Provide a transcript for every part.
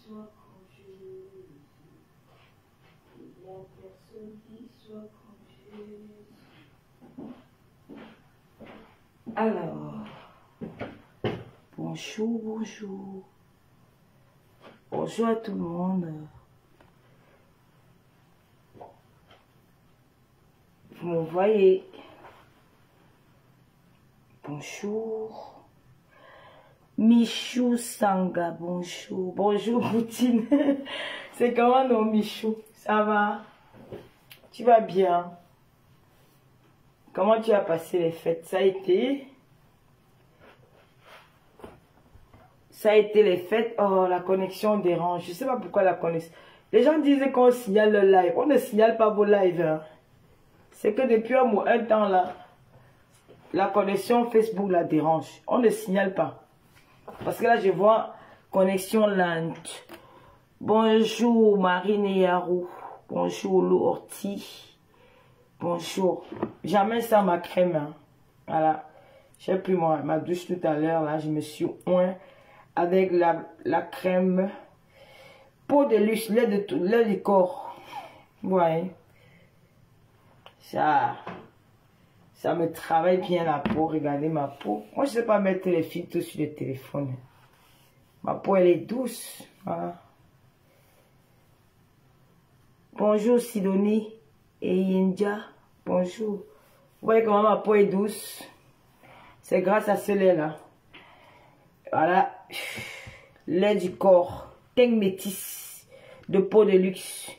soit comme Jésus. Il n'y a personne qui soit comme Jésus. Alors, bonjour, bonjour. Bonjour à tout le monde. Vous me voyez? Bonjour. Michou Sanga, bonjour. Bonjour, Poutine. C'est comment, non, Michou? Ça va? Tu vas bien? Comment tu as passé les fêtes? Ça a été? Ça a été les fêtes? Oh, la connexion dérange. Je ne sais pas pourquoi la connexion. Les gens disaient qu'on signale le live. On ne signale pas vos lives. Hein. C'est que depuis un temps là, la connexion Facebook la dérange. On ne signale pas. Parce que là, je vois connexion lente. Bonjour Marine Yarou. Bonjour Lou Orti. Bonjour. Jamais sans ma crème. Hein. Voilà. J'ai pris ma douche tout à l'heure. Là, je me suis oint avec la crème peau de luxe, lait du corps. Ouais. Ça me travaille bien la peau. Regardez ma peau. Moi, je ne sais pas mettre les filtres sur le téléphone. Ma peau, elle est douce. Voilà. Bonjour Sidonie et Yinja. Bonjour. Vous voyez comment ma peau est douce? C'est grâce à ce lait-là. Voilà. Lait du corps. Teint métis de peau de luxe.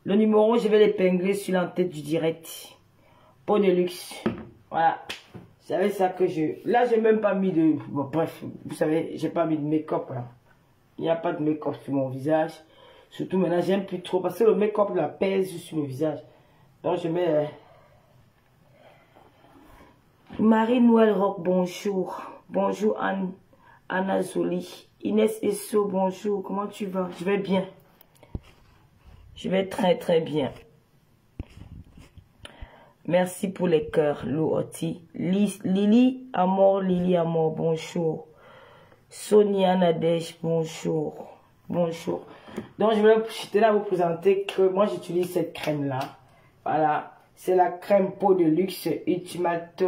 Le numéro, je vais l'épingler sur l'entête du direct. Peau de luxe. Voilà. C'est avec ça que je... Là, j'ai même pas mis de... Bon, bref, vous savez, j'ai pas mis de make-up. Hein. Il n'y a pas de make-up sur mon visage. Surtout maintenant, j'aime plus trop. Parce que le make-up la pèse sur le visage. Donc, je mets... Marie-Noël Rock, bonjour. Bonjour Anna Zoli. Inès Esso, bonjour. Comment tu vas? Je vais bien. Je vais très très bien. Merci pour les cœurs, Louoti. Lily Amor, bonjour. Sonia Nadège, bonjour. Bonjour. Donc, je tenais à vous présenter que moi, j'utilise cette crème-là. Voilà. C'est la crème peau de luxe Ultimate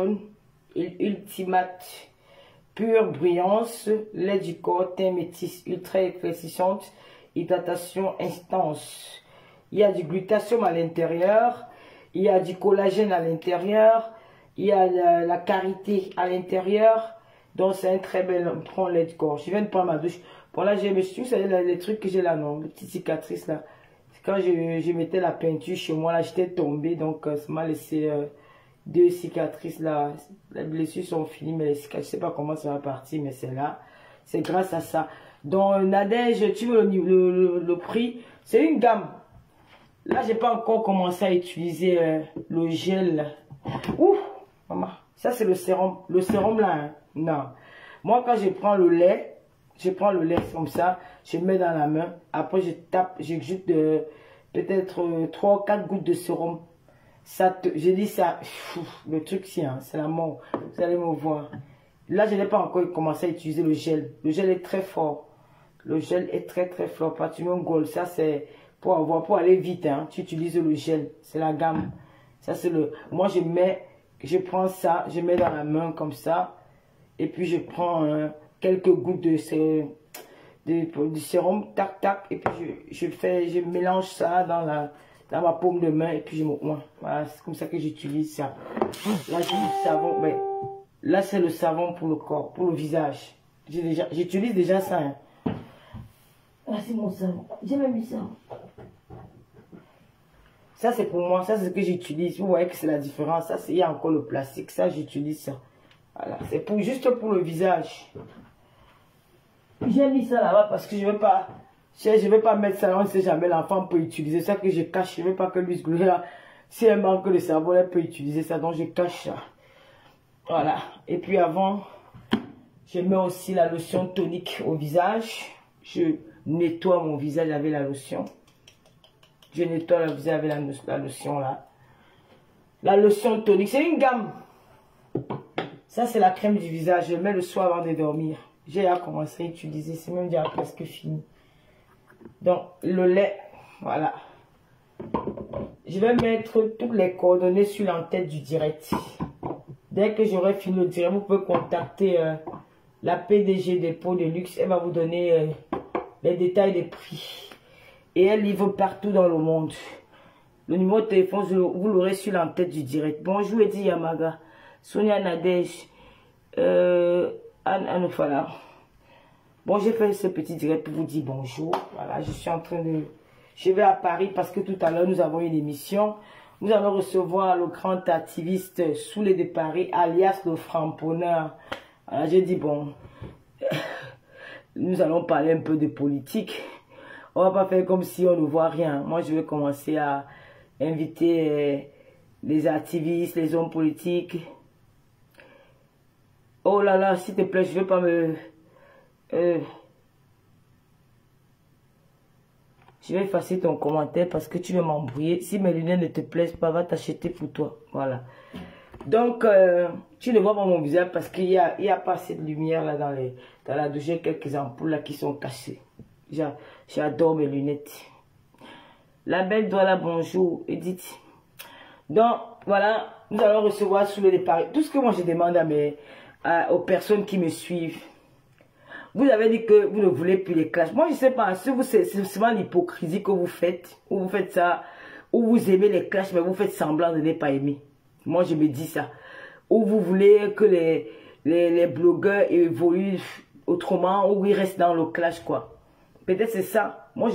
pure brillance, lait du corps, teint métis, ultra éclaircissante, hydratation intense. Il y a du glutathium à l'intérieur, il y a du collagène à l'intérieur, il y a la karité à l'intérieur. Donc, c'est un très bel lait du corps. Je viens de prendre ma douche. Bon, là, j'ai monsieur, vous savez, les trucs que j'ai là, non, les petites cicatrices là. Quand je mettais la peinture chez moi, là, j'étais tombée. Donc, ça m'a laissé 2 cicatrices là. Les blessures sont finies, mais les cicatrices, je sais pas comment ça va partir, mais c'est là. C'est grâce à ça. Donc, Nadège, tu veux le prix? C'est une gamme. Là, j'ai pas encore commencé à utiliser le gel. Ouf, maman. Ça, c'est le sérum. Le sérum là, hein. Non. Moi, quand je prends le lait comme ça, je mets dans la main. Après, je tape, j'ajoute peut-être 3 ou 4 gouttes de sérum. Je dis ça, le truc, hein, c'est la mort. Vous allez me voir. Là, je n'ai pas encore commencé à utiliser le gel. Le gel est très fort. Le gel est très très fort. Platinum Gold, ça c'est pour aller vite. Hein. Tu utilises le gel. C'est la gamme. Ça c'est le. Moi, je prends ça, je mets dans la main comme ça. Et puis, je prends quelques gouttes de sérum, tac, tac. Et puis, je mélange ça dans ma paume de main. Et puis, je me oins. Voilà, c'est comme ça que j'utilise ça. Là, j'ai du savon. Mais là, c'est le savon pour le corps, pour le visage. J'utilise déjà ça. Hein. Là, c'est mon savon. J'ai même mis ça. Ça, c'est pour moi. Ça, c'est ce que j'utilise. Vous voyez que c'est la différence. Ça, il y a encore le plastique. Ça, j'utilise ça. Voilà. C'est juste pour le visage. J'ai mis ça là-bas parce que je ne veux pas mettre ça. On ne sait jamais. L'enfant peut utiliser ça que je cache. Je ne veux pas que lui se là. Si elle manque de savon, elle peut utiliser ça. Donc, je cache ça. Voilà. Et puis, avant, je mets aussi la lotion tonique au visage. Je nettoie mon visage avec la lotion. Je nettoie le visage avec la lotion là. La lotion tonique, c'est une gamme. Ça, c'est la crème du visage. Je mets le soir avant de dormir. J'ai commencé à utiliser. C'est même déjà presque fini. Donc, le lait, voilà. Je vais mettre toutes les coordonnées sur l'entête du direct. Dès que j'aurai fini le direct, vous pouvez contacter la PDG des pots de luxe. Elle va vous donner les détails des prix. Et elle livre partout dans le monde. Le numéro de téléphone, vous l'aurez sur l'entête du direct. Bonjour Eddie Yamaga, Sonia Nadej, Anne Fala. Bon, j'ai fait ce petit direct pour vous dire bonjour. Voilà, je suis en train de... Je vais à Paris parce que tout à l'heure, nous avons une émission. Nous allons recevoir le grand activiste Soulé de Paris, alias le framponneur. Alors, j'ai dit, bon, nous allons parler un peu de politique. On va pas faire comme si on ne voit rien. Moi, je vais commencer à inviter les activistes, les hommes politiques. Oh là là, s'il te plaît, je ne veux pas me... je vais effacer ton commentaire parce que tu veux m'embrouiller. Si mes lunettes ne te plaisent pas, va t'acheter pour toi. Voilà. Donc, tu ne vois pas mon visage parce qu'il y a pas assez de lumière là dans la douche. J'ai quelques ampoules là qui sont cachées. J'adore mes lunettes. La belle Douala, bonjour. Edith. Donc, voilà. Nous allons recevoir sous le départ. Tout ce que moi je demande aux personnes qui me suivent. Vous avez dit que vous ne voulez plus les clashs. Moi, je ne sais pas. C'est seulement l'hypocrisie que vous faites. Ou vous faites ça. Ou vous aimez les clashs, mais vous faites semblant de ne pas aimer. Moi, je me dis ça. Ou vous voulez que les blogueurs évoluent autrement. Ou ils restent dans le clash, quoi. Peut-être c'est ça. Moi,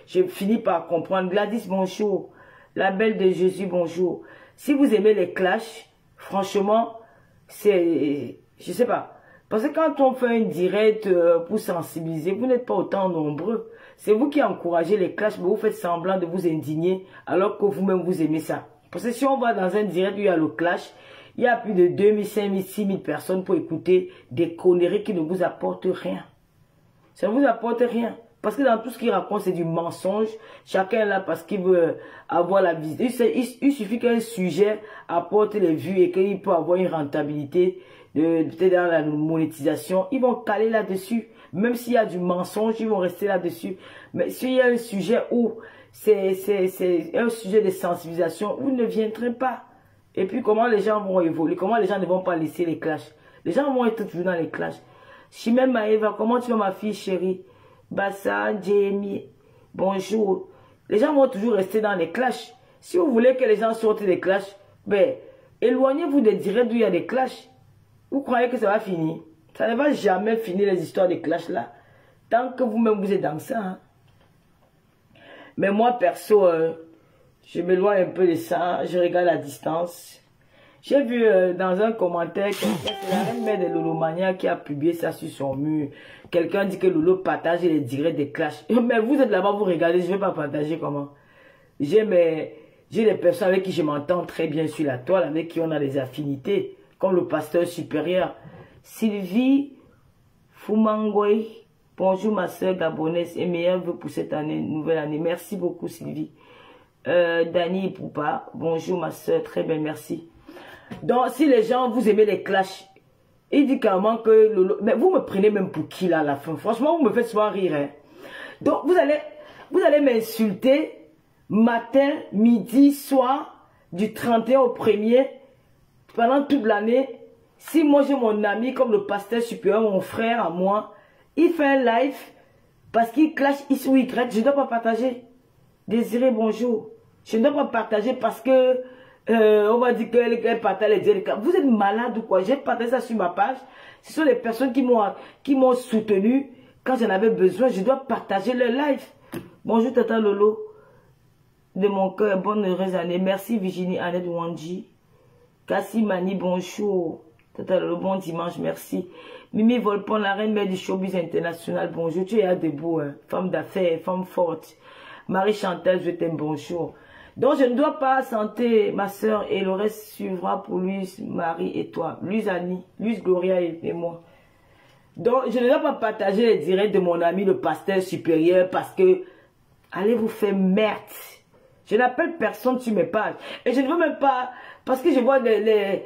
je finis par comprendre. Gladys, bonjour. La belle de Jésus, bonjour. Si vous aimez les clashs, franchement, c'est... Je sais pas. Parce que quand on fait un direct pour sensibiliser, vous n'êtes pas autant nombreux. C'est vous qui encouragez les clashs, mais vous faites semblant de vous indigner alors que vous-même vous aimez ça. Parce que si on va dans un direct où il y a le clash, il y a plus de 2000, 5000, 6000 personnes pour écouter des conneries qui ne vous apportent rien. Ça ne vous apporte rien. Parce que dans tout ce qu'il raconte, c'est du mensonge. Chacun est là parce qu'il veut avoir la visite. Il suffit qu'un sujet apporte les vues et qu'il peut avoir une rentabilité peut-être dans la monétisation. Ils vont caler là-dessus. Même s'il y a du mensonge, ils vont rester là-dessus. Mais s'il y a un sujet où c'est un sujet de sensibilisation, vous ne viendrez pas. Et puis comment les gens vont évoluer? Comment les gens ne vont pas laisser les clashs? Les gens vont être toujours dans les clashs. Chimène Maëva, comment tu vas ma fille chérie? Bassa, Jamie, bonjour. Les gens vont toujours rester dans les clashs. Si vous voulez que les gens sortent des clashs, ben, éloignez-vous des directs où il y a des clashs. Vous croyez que ça va finir? Ça ne va jamais finir les histoires de clash là. Tant que vous-même vous êtes dans ça. Hein. Mais moi, perso, je m'éloigne un peu de ça. Je regarde à distance. J'ai vu dans un commentaire, c'est la reine mère de Lolomania qui a publié ça sur son mur. Quelqu'un dit que Lolo partage les directs des clashs. Mais vous êtes là-bas, vous regardez, je ne vais pas partager comment. J'ai des personnes avec qui je m'entends très bien sur la toile, avec qui on a des affinités. Comme le pasteur supérieur. Sylvie Fumangoy. Bonjour ma soeur gabonaise et meilleurs vœux pour cette année, nouvelle année. Merci beaucoup Sylvie. Dani Poupa. Bonjour ma soeur, très bien, merci. Donc si les gens vous aimez les clashs, il dit carrément que Lolo... Mais vous me prenez même pour qui là à la fin? Franchement, vous me faites souvent rire. Hein. Donc vous allez m'insulter matin, midi, soir, du 31 au 1er. Pendant toute l'année, si moi j'ai mon ami comme le pasteur supérieur, mon frère à moi, il fait un live parce qu'il clash X ou Y, je ne dois pas partager. Désiré, bonjour. Je ne dois pas partager parce que on va dire qu'elle partage les directs. Vous êtes malade ou quoi? J'ai partagé ça sur ma page. Ce sont les personnes qui m'ont soutenu quand j'en avais besoin. Je dois partager leur live. Bonjour Tata Lolo. De mon cœur, bonne heureuse année. Merci Virginie Annette Wanji. Cassie Mani, bonjour. Le bon dimanche, merci. Mimi Volpon, la reine mère du showbiz international, bonjour. Tu es là debout, hein. Femme d'affaires, femme forte. Marie Chantal, je t'aime, bonjour. Donc, je ne dois pas santé ma soeur et le reste suivra pour Luz, Marie et toi. Luz Annie, Luz Gloria et moi. Donc, je ne dois pas partager les directs de mon ami le pasteur supérieur parce que allez vous faire merde. Je n'appelle personne sur mes pages. Et je ne veux même pas... Parce que je vois les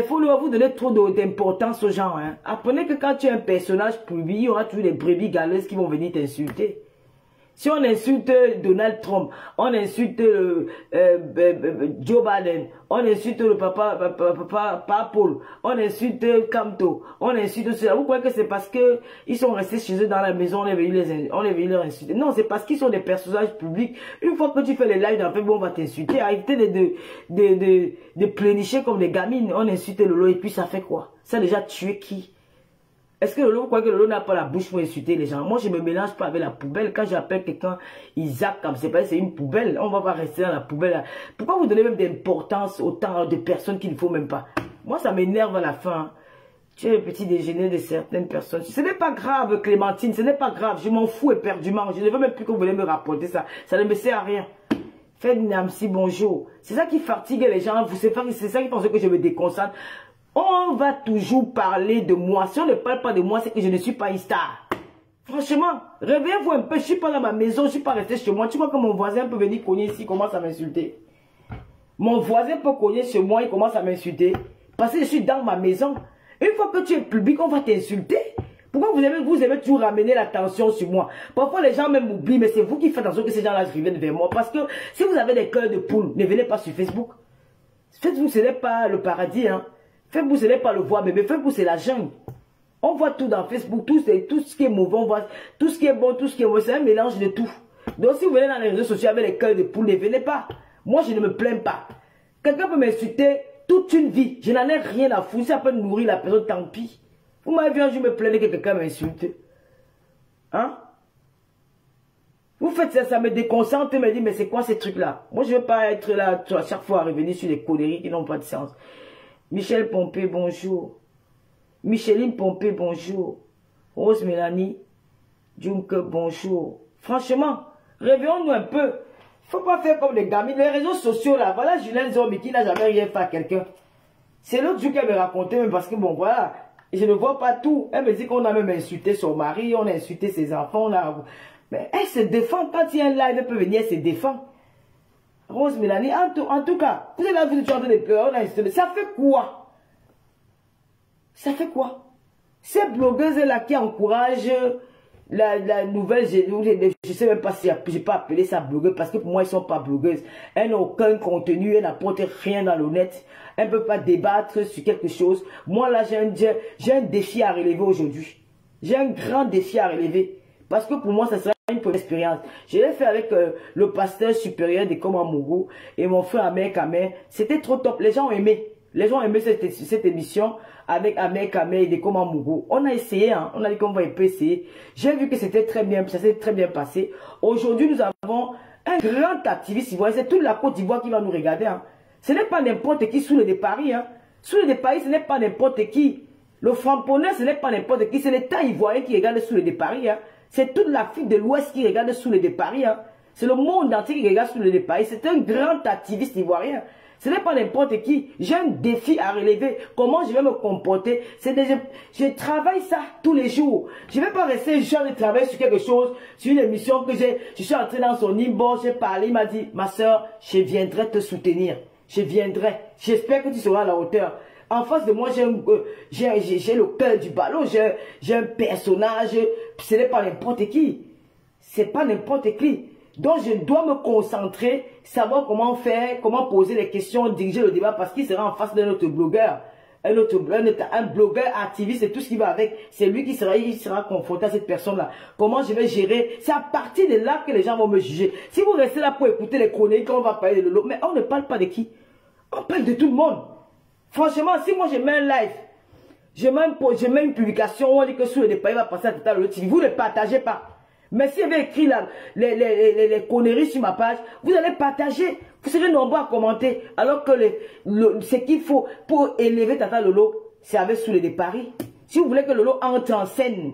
followers vous donner trop d'importance aux gens. Hein. Apprenez que quand tu es un personnage public, il y aura toujours des brebis galeuses qui vont venir t'insulter. Si on insulte Donald Trump, on insulte Joe Biden, on insulte le papa Paul, on insulte Kamto, on insulte cela. Vous croyez que c'est parce que ils sont restés chez eux dans la maison, on est venu les insulter? Non, c'est parce qu'ils sont des personnages publics. Une fois que tu fais les lives dans Facebook, on va t'insulter. Arrêtez de plénicher comme des gamines. On insulte Lolo et puis ça fait quoi? Ça a déjà tué qui? Est-ce que Lolo, vous croyez que Lolo n'a pas la bouche pour insulter les gens? Moi, je ne me mélange pas avec la poubelle. Quand j'appelle quelqu'un Isaac, comme c'est une poubelle, on ne va pas rester dans la poubelle. Pourquoi vous donnez même d'importance autant de personnes qu'il ne faut même pas? Moi, ça m'énerve à la fin. Tu es le petit déjeuner de certaines personnes. Ce n'est pas grave, Clémentine, ce n'est pas grave. Je m'en fous éperdument. Je ne veux même plus que vous venez me rapporter ça. Ça ne me sert à rien. Faites Namsi, bonjour. C'est ça qui fatigue les gens. C'est ça qui pense que je me déconcentre. On va toujours parler de moi. Si on ne parle pas de moi, c'est que je ne suis pas une star. Franchement, réveillez-vous un peu. Je ne suis pas dans ma maison, je ne suis pas resté chez moi. Tu crois que mon voisin peut venir cogner ici, il commence à m'insulter? Mon voisin peut cogner chez moi, il commence à m'insulter. Parce que je suis dans ma maison. Une fois que tu es public, on va t'insulter. Pourquoi vous aimez toujours ramener l'attention sur moi? Parfois, les gens même m'oublient, mais c'est vous qui faites en sorte que ces gens-là reviennent vers moi. Parce que si vous avez des cœurs de poule, ne venez pas sur Facebook. Facebook, ce n'est pas le paradis, hein. Facebook, ce n'est pas le voir, mais Facebook, c'est la jungle. On voit tout dans Facebook, tout ce qui est mauvais, on voit tout ce qui est bon, tout ce qui est mauvais, c'est un mélange de tout. Donc, si vous venez dans les réseaux sociaux avec les cœurs de poule, ne venez pas. Moi, je ne me plains pas. Quelqu'un peut m'insulter toute une vie. Je n'en ai rien à foutre. Si ça peut nourrir la personne, tant pis. Vous m'avez vu un jour me plaindre que quelqu'un m'insulte. Hein? Vous faites ça, ça me déconcentre et me dit, mais c'est quoi ces trucs-là? Moi, je ne veux pas être là à chaque fois à revenir sur des conneries qui n'ont pas de sens. Michel Pompé, bonjour. Micheline Pompé, bonjour. Rose Mélanie, Junke, bonjour. Franchement, réveillons-nous un peu. Il ne faut pas faire comme des gamins. Les réseaux sociaux, là, voilà Julien Zombie qui n'a jamais rien fait à quelqu'un. C'est l'autre jour qu'elle me racontait, même parce que bon, voilà, je ne vois pas tout. Elle me dit qu'on a même insulté son mari, on a insulté ses enfants. Mais elle se défend. Quand il y a un live, elle peut venir, elle se défend. Rose Mélanie, en tout cas, vous êtes là, vous êtes en train de pleurer, on a insulté. Ça fait quoi? Ça fait quoi? Ces blogueuses-là qui encouragent la nouvelle génération, je ne sais même pas si je peux appeler ça blogueuse, parce que pour moi, ils ne sont pas blogueuses. Elles n'ont aucun contenu, elles n'apportent rien dans le net. Elles ne peuvent pas débattre sur quelque chose. Moi, là, j'ai un défi à relever aujourd'hui. J'ai un grand défi à relever. Parce que pour moi, ça sera une première expérience. Je l'ai fait avec le pasteur supérieur de Komamougou et mon frère Ahmed Kamé. C'était trop top. Les gens ont aimé. Les gens ont aimé cette émission avec Ahmed Kamé et de Komamougou. On a essayé, hein. On a dit qu'on va essayer. J'ai vu que c'était très bien, ça s'est très bien passé. Aujourd'hui, nous avons un grand activiste ivoirien. C'est toute la Côte d'Ivoire qui va nous regarder. Hein. Ce n'est pas n'importe qui sous le de Paris. Hein. Sous le de Paris, ce n'est pas n'importe qui. Le framponnais, ce n'est pas n'importe qui. C'est l'État ivoirien qui regarde sous le de Paris. Hein. C'est toute l'Afrique de l'Ouest qui regarde sous le de Paris. Hein. C'est le monde entier qui regarde sous le de Paris. C'est un grand activiste ivoirien. Ce n'est pas n'importe qui. J'ai un défi à relever. Comment je vais me comporter? Je travaille ça tous les jours. Je ne vais pas rester genre de travailler sur quelque chose, sur une émission que je suis entré dans son inbox, j'ai parlé, il m'a dit, ma soeur, je viendrai te soutenir. Je viendrai. J'espère que tu seras à la hauteur. En face de moi, j'ai le cœur du ballon, j'ai un personnage. Ce n'est pas n'importe qui. C'est pas n'importe qui. Donc, je dois me concentrer, savoir comment faire, comment poser les questions, diriger le débat, parce qu'il sera en face d'un autre blogueur. Un blogueur activiste et tout ce qui va avec. C'est lui qui sera confronté à cette personne-là. Comment je vais gérer? C'est à partir de là que les gens vont me juger. Si vous restez là pour écouter les chroniques, on va parler de Lolo. Mais on ne parle pas de qui? On parle de tout le monde. Franchement, si moi je mets un live, je mets une publication, on dit que sur le départ, il va passer à Tata Lolo TV. Vous ne partagez pas. Mais si vous avez écrit les conneries sur ma page, vous allez partager. Vous serez nombreux à commenter. Alors que ce qu'il faut pour élever Tata Lolo, c'est avec sous les paris. Si vous voulez que Lolo entre en scène,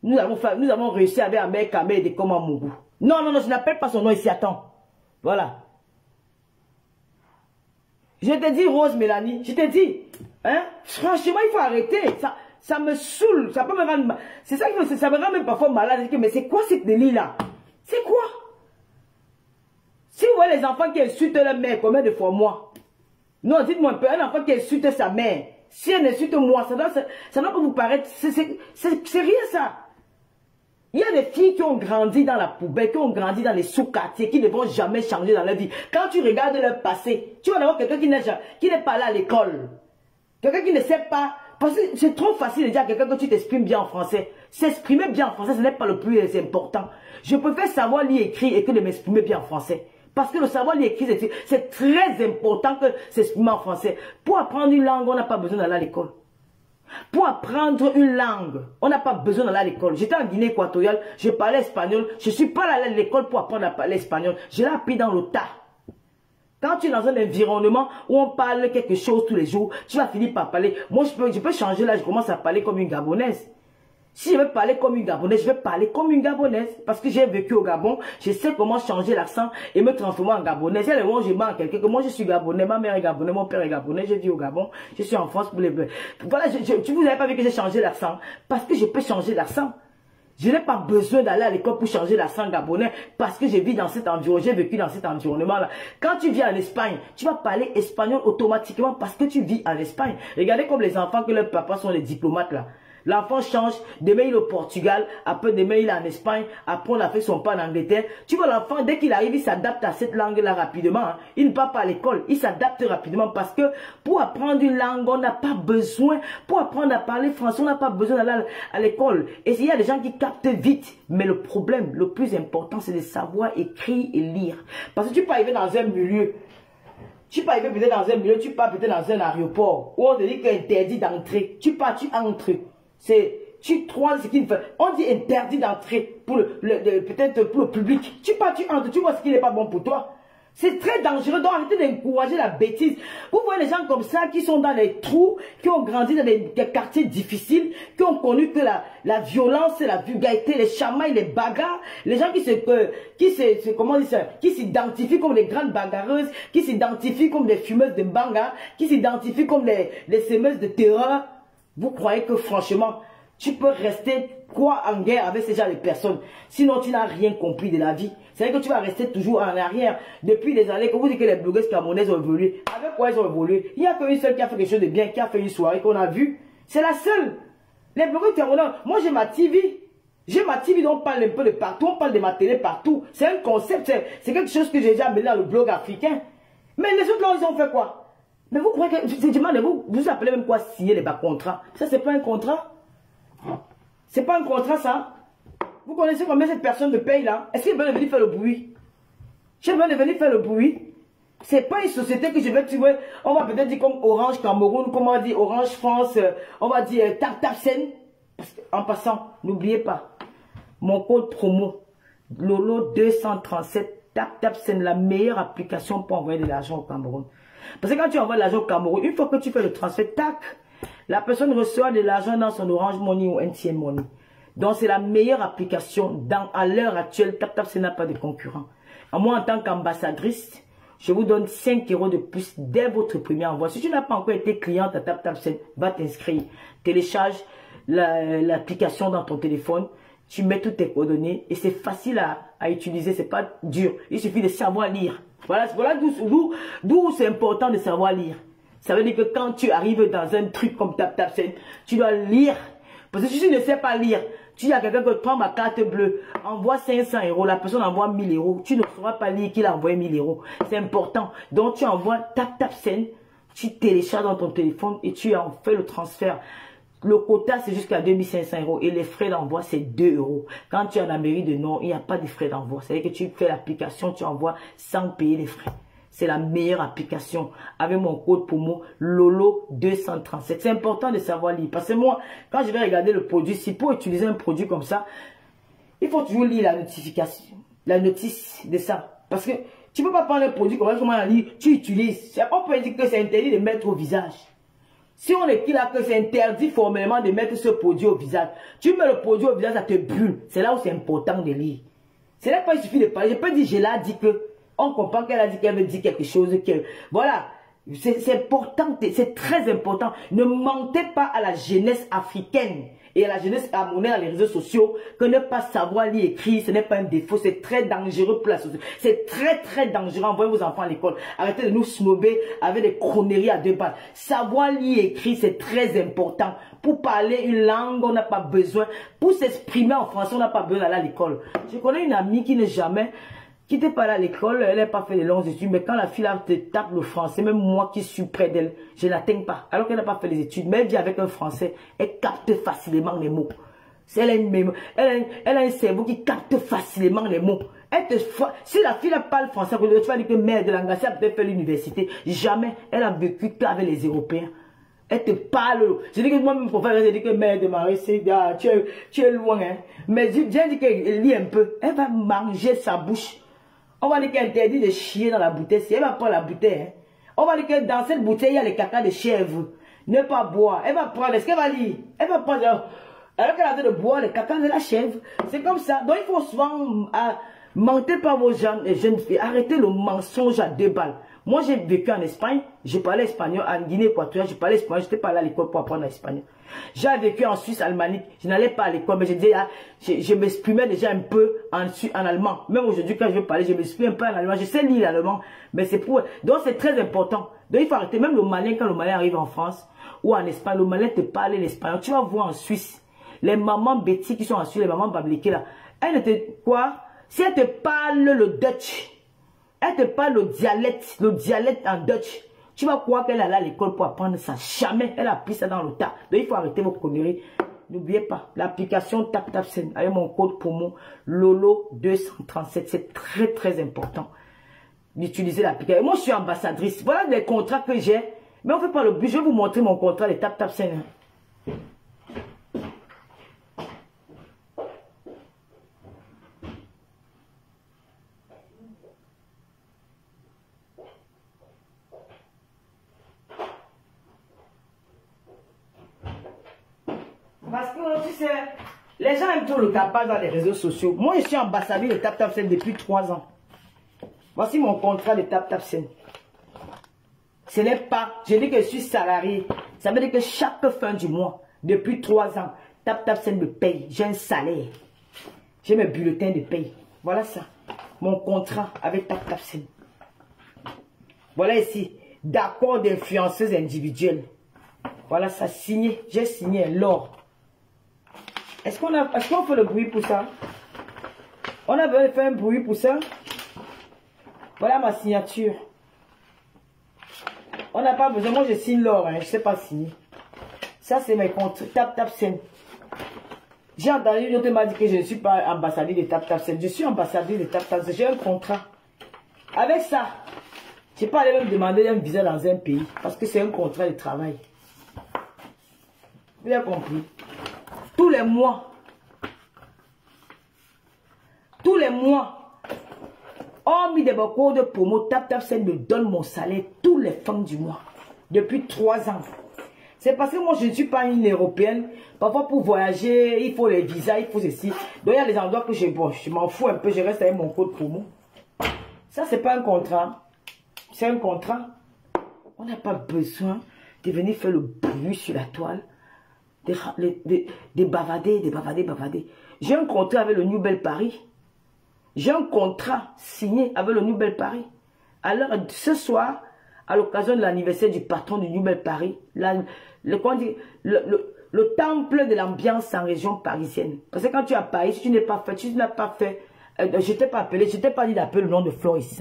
nous avons réussi avec Ahmed Kamé et de Komamougou. Non, je n'appelle pas son nom ici, attends. Voilà. Je te dis, Rose Mélanie, je te dis, hein, franchement, il faut arrêter. Ça me saoule, ça peut me rendre... C'est ça qui ça me rend même parfois malade. Mais c'est quoi cette délit-là? C'est quoi? Si vous voyez les enfants qui insultent leur mère, combien de fois moi? Non, dites-moi un peu, un enfant qui insulte sa mère, si elle insulte moi, ça doit pas vous paraître... C'est rien ça. Il y a des filles qui ont grandi dans la poubelle, qui ont grandi dans les sous-quartiers, qui ne vont jamais changer dans leur vie. Quand tu regardes leur passé, tu vas avoir quelqu'un qui n'est pas là à l'école. Quelqu'un qui ne sait pas. Parce que c'est trop facile de dire à quelqu'un que tu t'exprimes bien en français. S'exprimer bien en français, ce n'est pas le plus important. Je préfère savoir lire et écrire et que de m'exprimer bien en français. Parce que le savoir lire et écrire, c'est très important que s'exprimer en français. Pour apprendre une langue, on n'a pas besoin d'aller à l'école. Pour apprendre une langue, on n'a pas besoin d'aller à l'école. J'étais en Guinée équatoriale, je parlais espagnol. Je ne suis pas allé à l'école pour apprendre à parler espagnol. Je l'ai appris dans le tas. Quand tu es dans un environnement où on parle quelque chose tous les jours, tu vas finir par parler. Moi, je peux changer là, je commence à parler comme une Gabonaise. Si je veux parler comme une Gabonaise, je vais parler comme une Gabonaise. Parce que j'ai vécu au Gabon, je sais comment changer l'accent et me transformer en Gabonaise. Il y a le moment où je mens à quelqu'un que moi je suis Gabonais, ma mère est Gabonaise, mon père est Gabonais, je vis au Gabon, je suis en France pour les... Voilà, vous n'avez pas vu que j'ai changé l'accent. Parce que je peux changer l'accent. Je n'ai pas besoin d'aller à l'école pour changer l'accent gabonais parce que je vis dans cet environnement, j'ai vécu dans cet environnement-là. Quand tu vis en Espagne, tu vas parler espagnol automatiquement parce que tu vis en Espagne. Regardez comme les enfants que leurs papas sont des diplomates là. L'enfant change, demain il est au Portugal, après demain il est en Espagne, après on a fait son pas en Angleterre. Tu vois l'enfant, dès qu'il arrive, il s'adapte à cette langue-là rapidement. Hein. Il ne part pas à l'école, il s'adapte rapidement parce que pour apprendre une langue, on n'a pas besoin, pour apprendre à parler français, on n'a pas besoin d'aller à l'école. Et il y a des gens qui captent vite, mais le problème, le plus important, c'est de savoir écrire et lire. Parce que tu peux arriver dans un milieu, tu peux arriver peut-être dans un milieu, tu pars peut-être dans un aéroport, où on te dit qu'il est interdit d'entrer. Tu pars, tu entres. Tu crois ce qu'il fait. On dit interdit d'entrer pour peut-être pour le public. Tu pars, tu entres, tu vois ce qui n'est pas bon pour toi. C'est très dangereux. Donc arrêtez d'encourager la bêtise. Vous voyez les gens comme ça qui sont dans les trous, qui ont grandi dans des quartiers difficiles, qui ont connu que la violence, la vulgarité, les chamailles, les bagarres, les gens qui s'identifient comme des grandes bagarreuses, qui s'identifient comme des fumeuses de banga, qui s'identifient comme des semeuses de terreur. Vous croyez que franchement, tu peux rester quoi en guerre avec ces gens de personnes? Sinon, tu n'as rien compris de la vie. C'est-à-dire que tu vas rester toujours en arrière. Depuis des années, que vous dites que les blogueuses camerounaises ont évolué. Avec quoi elles ont évolué? Il n'y a qu'une seule qui a fait quelque chose de bien, qui a fait une soirée qu'on a vue. C'est la seule. Les blogueuses camerounaises, moi j'ai ma TV. J'ai ma TV dont on parle un peu de partout. On parle de ma télé partout. C'est un concept. C'est quelque chose que j'ai déjà amené dans le blog africain. Mais les autres là, ils ont fait quoi? Mais vous croyez que, je demande, vous appelez même quoi signer les bas contrats? Ça, c'est pas un contrat? C'est pas un contrat, ça? Vous connaissez combien cette personne de paye là? Est-ce qu'il veut venir faire le bruit? Je veux venir faire le bruit. C'est pas une société que je vais tuer. On va peut-être dire comme Orange Cameroun, comme on dit Orange France, on va dire TapTapSend. En passant, n'oubliez pas, mon code promo, Lolo 237, TapTapSend, la meilleure application pour envoyer de l'argent au Cameroun. Parce que quand tu envoies de l'argent au Cameroun, une fois que tu fais le transfert, tac, la personne reçoit de l'argent dans son Orange Money ou MTN Money. Donc c'est la meilleure application. À l'heure actuelle, TapTapSend n'a pas de concurrent. Moi, en tant qu'ambassadrice, je vous donne 5 € de plus dès votre premier envoi. Si tu n'as pas encore été cliente à TapTapSend, va t'inscrire. Télécharge l'application dans ton téléphone. Tu mets toutes tes coordonnées et c'est facile à utiliser. C'est pas dur. Il suffit de savoir lire. Voilà d'où c'est important de savoir lire. Ça veut dire que quand tu arrives dans un truc comme TapTapSend, tu dois lire. Parce que si tu ne sais pas lire, tu dis à quelqu'un que prends ma carte bleue, envoie 500 €, la personne envoie 1000 €. Tu ne sauras pas lire qu'il a envoyé 1000 €. C'est important. Donc tu envoies TapTapSend, tu télécharges dans ton téléphone et tu en fais le transfert. Le quota, c'est jusqu'à 2500 € et les frais d'envoi, c'est 2 €. Quand tu es en Amérique du Nord, il n'y a pas de frais d'envoi. C'est-à-dire que tu fais l'application, tu envoies sans payer les frais. C'est la meilleure application avec mon code promo Lolo 237. C'est important de savoir lire. Parce que moi, quand je vais regarder le produit, si pour utiliser un produit comme ça, il faut toujours lire la notification, la notice de ça. Parce que tu ne peux pas prendre un produit comme ça, comment lire, tu utilises. On peut dire que c'est interdit de mettre au visage. Si on écrit là que c'est interdit formellement de mettre ce produit au visage, tu mets le produit au visage, ça te brûle. C'est là où c'est important de lire. Ce n'est pas il suffit de parler. Je peux dire, je l'ai dit que, on comprend qu'elle a dit qu'elle veut dire quelque chose. Voilà. C'est important, c'est très important. Ne mentez pas à la jeunesse africaine et à la jeunesse harmonienne dans les réseaux sociaux que ne pas savoir lire et écrire, ce n'est pas un défaut, c'est très dangereux pour la société. C'est très dangereux. Envoyez vos enfants à l'école. Arrêtez de nous snober avec des conneries à 2 balles. Savoir lire et écrire, c'est très important. Pour parler une langue, on n'a pas besoin. Pour s'exprimer en français, on n'a pas besoin d'aller à l'école. Je connais une amie qui n'est jamais... qui n'était pas allée à l'école, elle n'a pas fait les longues études, mais quand la fille là, te tape le français, même moi qui suis près d'elle, je ne l'atteins pas. Alors qu'elle n'a pas fait les études, mais elle vit avec un français, elle capte facilement les mots. Elle a un cerveau qui capte facilement les mots. Si la fille là parle français, tu vas dire que mère de langage, elle a peut-être fait l'université. Jamais. Elle a vécu qu'avec les Européens. Elle te parle. Je dis que moi, mon professeur, je dis que mère de Marie, tu es loin. Hein. Mais j'ai dit qu'elle lit un peu. Elle va manger sa bouche. On va dire qu'elle interdit de chier dans la bouteille. Si elle va prendre la bouteille, hein. On va dire que dans cette bouteille, il y a les caca de chèvre. Ne pas boire. Elle va prendre. Est-ce qu'elle va lire? Elle va prendre. Alors qu'elle a envie de boire les caca de la chèvre. C'est comme ça. Donc il faut souvent mentez pas vos jeunes filles. Arrêtez le mensonge à 2 balles. Moi, j'ai vécu en Espagne. J'ai parlé espagnol en Guinée équatoriale. J'ai parlé espagnol. Je n'étais pas allé à l'école pour apprendre l'espagnol. J'ai vécu en Suisse alémanique. Je n'allais pas à l'école, mais je m'exprimais déjà un peu en allemand. Même aujourd'hui, quand je veux parler, je m'exprime un peu en allemand. Je sais lire l'allemand, mais c'est pour... Donc, c'est très important. Donc, il faut arrêter. Même le Malien, quand le Malien arrive en France ou en Espagne, le Malien te parle l'espagnol. Tu vas voir en Suisse, les mamans Betty qui sont en Suisse, les mamans Babliquées là, elles te... Quoi? Si elles te parlent le Dutch, elles te parlent le dialecte en Dutch, tu vas croire qu'elle est à l'école pour apprendre ça. Jamais. Elle a pris ça dans le tas. Donc, il faut arrêter vos conneries. N'oubliez pas, l'application TapTapSend avec mon code promo LOLO237. C'est très important d'utiliser l'application. Moi, je suis ambassadrice. Voilà les contrats que j'ai. Mais on ne fait pas le but. Je vais vous montrer mon contrat de TapTapSend. Parce que, tu sais, les gens aiment trop le tapage dans les réseaux sociaux. Moi, je suis ambassadeur de TapTapSend depuis 3 ans. Voici mon contrat de TapTapSend. Ce n'est pas, je dis que je suis salarié. Ça veut dire que chaque fin du mois, depuis 3 ans, TapTapSend me paye. J'ai un salaire. J'ai mes bulletins de paye. Voilà ça. Mon contrat avec TapTapSend. Voilà ici. D'accord d'influenceuse individuelle. Voilà ça, signé. J'ai signé l'or. Est-ce qu'on fait le bruit pour ça? On a besoin de faire un bruit pour ça? Voilà ma signature. On n'a pas besoin. Moi, je signe l'or. Hein, je ne sais pas signer. Ça, c'est mes comptes. TapTapSend. J'ai entendu une autre m'a dit que je ne suis pas ambassadeur de TapTapSend. Je suis ambassadeur de TapTapSend. J'ai un contrat. Avec ça, je n'ai pas allé me demander un visa dans un pays. Parce que c'est un contrat de travail. Vous avez compris? Tous les mois, hormis des cours de promo, TapTapSend me donne mon salaire tous les fins du mois. Depuis 3 ans. C'est parce que moi, je ne suis pas une européenne. Parfois, pour voyager, il faut les visas, il faut ceci. Donc, il y a des endroits que je m'en fous un peu, je reste avec mon code promo. Ça, c'est pas un contrat. C'est un contrat. On n'a pas besoin de venir faire le bruit sur la toile. Des bavarder. J'ai un contrat avec le New Bell Paris. J'ai un contrat signé avec le New Bell Paris. Alors, ce soir, à l'occasion de l'anniversaire du patron du New Bell Paris, le temple de l'ambiance en région parisienne. Parce que quand tu es à Paris, si tu n'as pas fait, je t'ai pas appelé, je t'ai pas dit d'appeler le nom de Flore ici.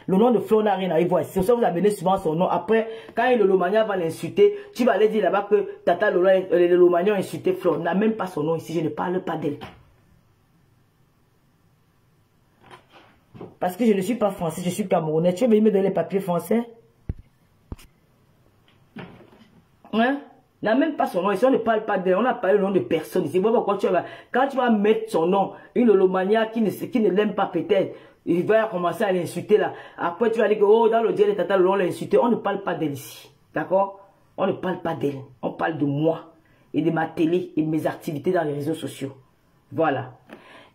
Le nom de Flore n'a rien à y voir. C'est ça, vous amenez souvent son nom. Après, quand le Lomania va l'insulter, tu vas aller dire là-bas que Tata le Lomania a insulté Flore. N'a même pas son nom ici, je ne parle pas d'elle. Parce que je ne suis pas français, je suis camerounais. Tu veux venir me donner les papiers français? Hein? N'a même pas son nom. Ici, on ne parle pas d'elle. On n'a pas le nom de personne ici. Quand tu vas mettre son nom, une Lomania qui ne l'aime pas peut-être, il va commencer à l'insulter là. Après, tu vas dire que oh, dans le diable de Tata, on l'a insulté. On ne parle pas d'elle ici. D'accord? On ne parle pas d'elle. On parle de moi et de ma télé et de mes activités dans les réseaux sociaux. Voilà.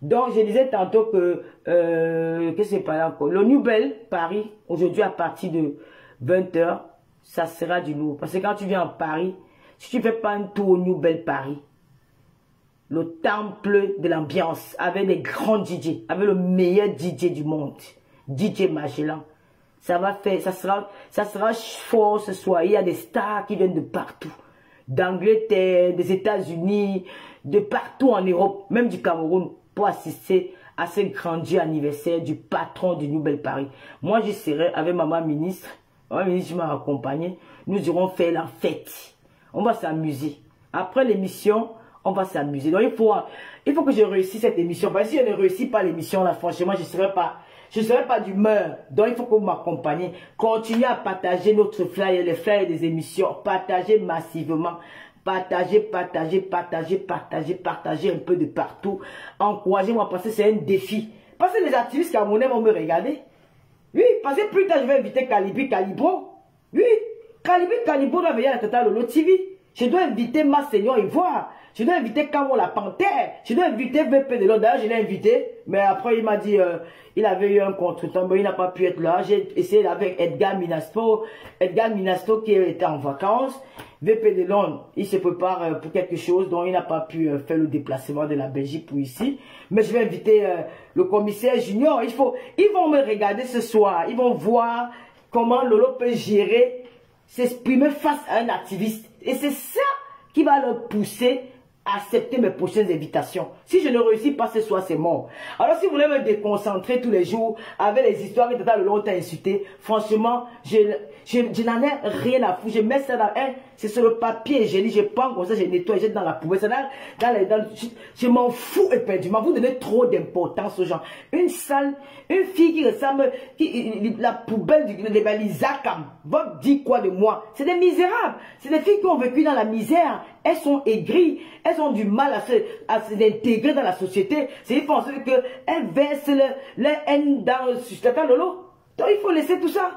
Donc, je disais tantôt que, qu'est-ce que c'est pas là encore? Le New Bell Paris, aujourd'hui à partir de 20 h, ça sera du lourd. Parce que quand tu viens en Paris, si tu ne fais pas un tour au New Belle Paris, le temple de l'ambiance, avec les grands DJ, avec le meilleur DJ du monde, DJ Magellan, ça sera fort ce soir. Il y a des stars qui viennent de partout, d'Angleterre, des États-Unis, de partout en Europe, même du Cameroun, pour assister à ce grand anniversaire du patron du New Belle Paris. Moi, je serai avec maman ministre. Maman ministre m'a accompagné. Nous irons faire la fête. On va s'amuser. Après l'émission, on va s'amuser. Donc, il faut que je réussisse cette émission. Parce que si je ne réussis pas l'émission, là, franchement, je ne serai pas d'humeur. Donc, il faut que vous m'accompagniez. Continuez à partager notre flyer, les flyers des émissions. Partagez massivement. Partagez un peu de partout. Encouragez-moi parce que c'est un défi. Parce que les activistes camerounais vont me regarder. Oui, parce que plus tard, je vais inviter Calibi Calibro. Oui, Calibi Calibro doit venir à la Total Lolo TV. Je dois inviter Ma Seigneur Ivoire. Je dois inviter Camo la Panthère. Je dois inviter VP de l'Ordre. D'ailleurs, je l'ai invité. Mais après, il m'a dit, il avait eu un contretemps. Mais il n'a pas pu être là. J'ai essayé avec Edgar Minasto. Edgar Minasto qui était en vacances. VP de Londres, il se prépare pour quelque chose. Donc, il n'a pas pu faire le déplacement de la Belgique pour ici. Mais je vais inviter le commissaire Junior. Ils vont me regarder ce soir. Ils vont voir comment Lolo peut gérer, s'exprimer face à un activiste. Et c'est ça qui va le pousser à accepter mes prochaines invitations. Si je ne réussis pas ce soir, c'est mort. Alors si vous voulez me déconcentrer tous les jours avec les histoires que Tata Lolo t'a insulté, franchement, je n'en ai rien à foutre. Je mets ça dans c'est sur le papier, je prends comme ça, je nettoie, je jette dans la poubelle. Je m'en fous éperdument. Vous donnez trop d'importance aux gens. Une fille qui ressemble, la poubelle de Isakam, va dire quoi de moi? C'est des misérables. C'est des filles qui ont vécu dans la misère. Elles sont aigries. Elles ont du mal à s'intégrer dans la société. C'est une pensée qu'elles versent leur haine dans Tata Lolo. Donc il faut laisser tout ça.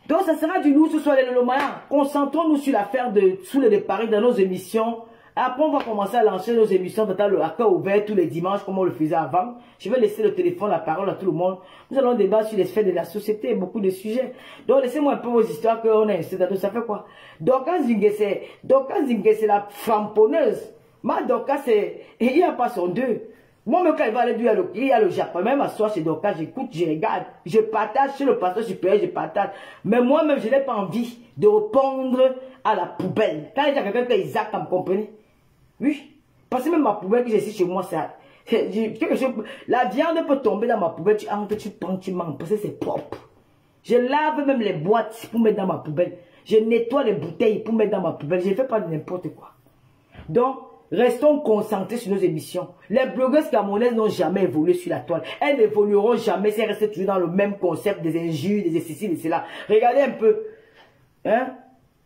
Donc ça sera du lourd ce soir les Lolomayens. Concentrons-nous sur l'affaire sous le départ dans nos émissions. Après on va commencer à lancer nos émissions Tata le cœur ouvert tous les dimanches comme on le faisait avant. Je vais laisser le téléphone, la parole à tout le monde. Nous allons débattre sur les faits de la société, beaucoup de sujets. Donc laissez-moi un peu vos histoires qu'on a installées. Ça fait quoi? Dorcas Zingé c'est la framponneuse. Ma Dorcas il n'y a pas son deux. Moi, même quand il va aller il y a le Japon, même à soi chez Dorcas, j'écoute, je regarde, je partage chez le pasteur supérieur, je partage. Mais moi-même, je n'ai pas envie de répondre à la poubelle. Quand il y a quelqu'un qui est Isaac, vous comprenez? Oui. Parce que même ma poubelle que j'ai ici chez moi, la viande peut tomber dans ma poubelle, tu entres, tu prends, tu manges, parce que c'est propre. Je lave même les boîtes pour mettre dans ma poubelle. Je nettoie les bouteilles pour mettre dans ma poubelle. Je ne fais pas n'importe quoi. Donc, restons concentrés sur nos émissions. Les blogueuses camerounaises n'ont jamais évolué sur la toile. Elles n'évolueront jamais si elles restent toujours dans le même concept des injures, des ceci, de cela. Regardez un peu. Hein?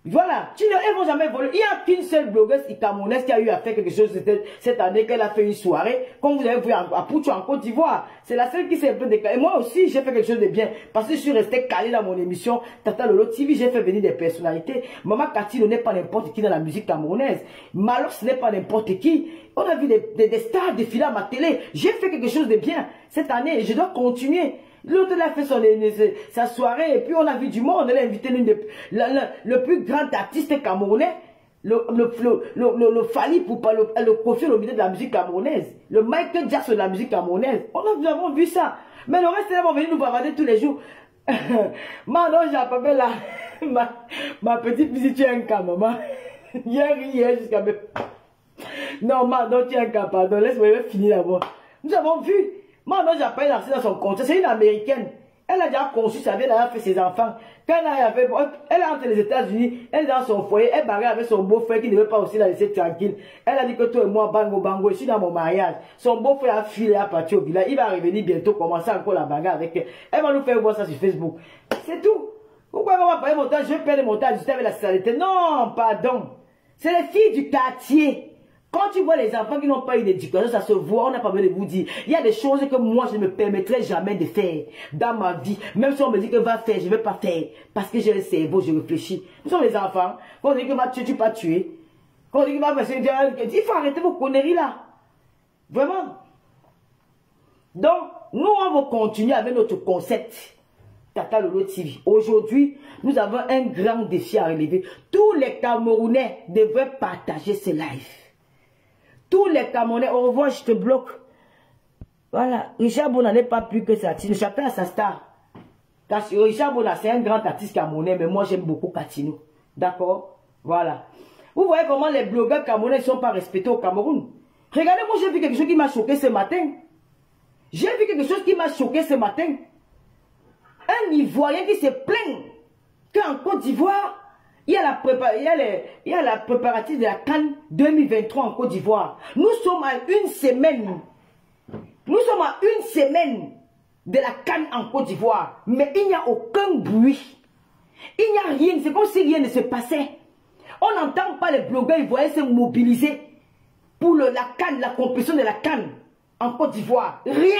Voilà. Elles ne vont jamais évoluer. Il n'y a qu'une seule blogueuse camerounaise qui a eu à faire quelque chose cette année, qu'elle a fait une soirée, comme vous avez vu à Poutou en Côte d'Ivoire. C'est la seule qui s'est un peu décalée. Et moi aussi, j'ai fait quelque chose de bien. Parce que je suis resté calé dans mon émission Tata Lolo TV. J'ai fait venir des personnalités. Maman Catino n'est pas n'importe qui dans la musique camerounaise. Malox n'est pas n'importe qui. On a vu des stars défiler à ma télé. J'ai fait quelque chose de bien cette année et je dois continuer. L'autre a fait sa soirée et puis on a vu du monde. Elle a invité le plus grand artiste camerounais, le Fali pour le Kofi au milieu de la musique camerounaise, le Michael Jackson de la musique camerounaise. Nous avons vu ça. Mais le reste, ils vont venir nous bavarder tous les jours. Maman, j'ai appelé là. Ma petite visite, tu es un cas, maman. Hier, jusqu'à même. Non, maman, tu es un cas, pardon. Laisse-moi finir d'abord. Nous avons vu. Maman, j'appelle dans son compte. C'est une américaine. Elle a déjà conçu sa vie, elle a fait ses enfants. Quand elle est entre les États-Unis, elle est dans son foyer, elle barre avec son beau-frère qui ne veut pas aussi la laisser tranquille. Elle a dit que toi et moi, bango, je suis dans mon mariage. Son beau-frère a fui, elle a parti au village. Il va revenir bientôt, commencer encore la bagarre avec elle. Elle va nous faire voir ça sur Facebook. C'est tout. Pourquoi elle va pas payer mon temps? Je vais perdre mon temps juste avec la saleté. Non, pardon. C'est les filles du quartier. Quand tu vois les enfants qui n'ont pas eu d'éducation, ça se voit, on n'a pas besoin de vous dire. Il y a des choses que moi, je ne me permettrai jamais de faire dans ma vie. Même si on me dit que va faire, je ne vais pas faire. Parce que j'ai le cerveau, je réfléchis. Nous sommes les enfants. Quand on dit que va tuer, tu ne vas pas tuer. Quand on dit que va faire, il faut arrêter vos conneries là. Vraiment. Donc, nous, on va continuer avec notre concept. Tata Lolo TV. Aujourd'hui, nous avons un grand défi à relever. Tous les Camerounais devraient partager ce live. Tous les Camerounais, au revoir, je te bloque. Voilà, Richard Bona n'est pas plus que ça. Chacun a sa star. Parce que Richard Bona, c'est un grand artiste camerounais, mais moi j'aime beaucoup Katino. D'accord? Voilà. Vous voyez comment les blogueurs camerounais ne sont pas respectés au Cameroun. Regardez, moi j'ai vu quelque chose qui m'a choqué ce matin. J'ai vu quelque chose qui m'a choqué ce matin. Un Ivoirien qui se plaint qu'en Côte d'Ivoire, il y a la préparative de la CAN 2023 en Côte d'Ivoire. Nous sommes à une semaine. Nous sommes à une semaine de la CAN en Côte d'Ivoire. Mais il n'y a aucun bruit. Il n'y a rien. C'est comme si rien ne se passait. On n'entend pas les blogueurs ivoiriens se mobiliser pour la CAN, la compétition de la CAN en Côte d'Ivoire. Rien.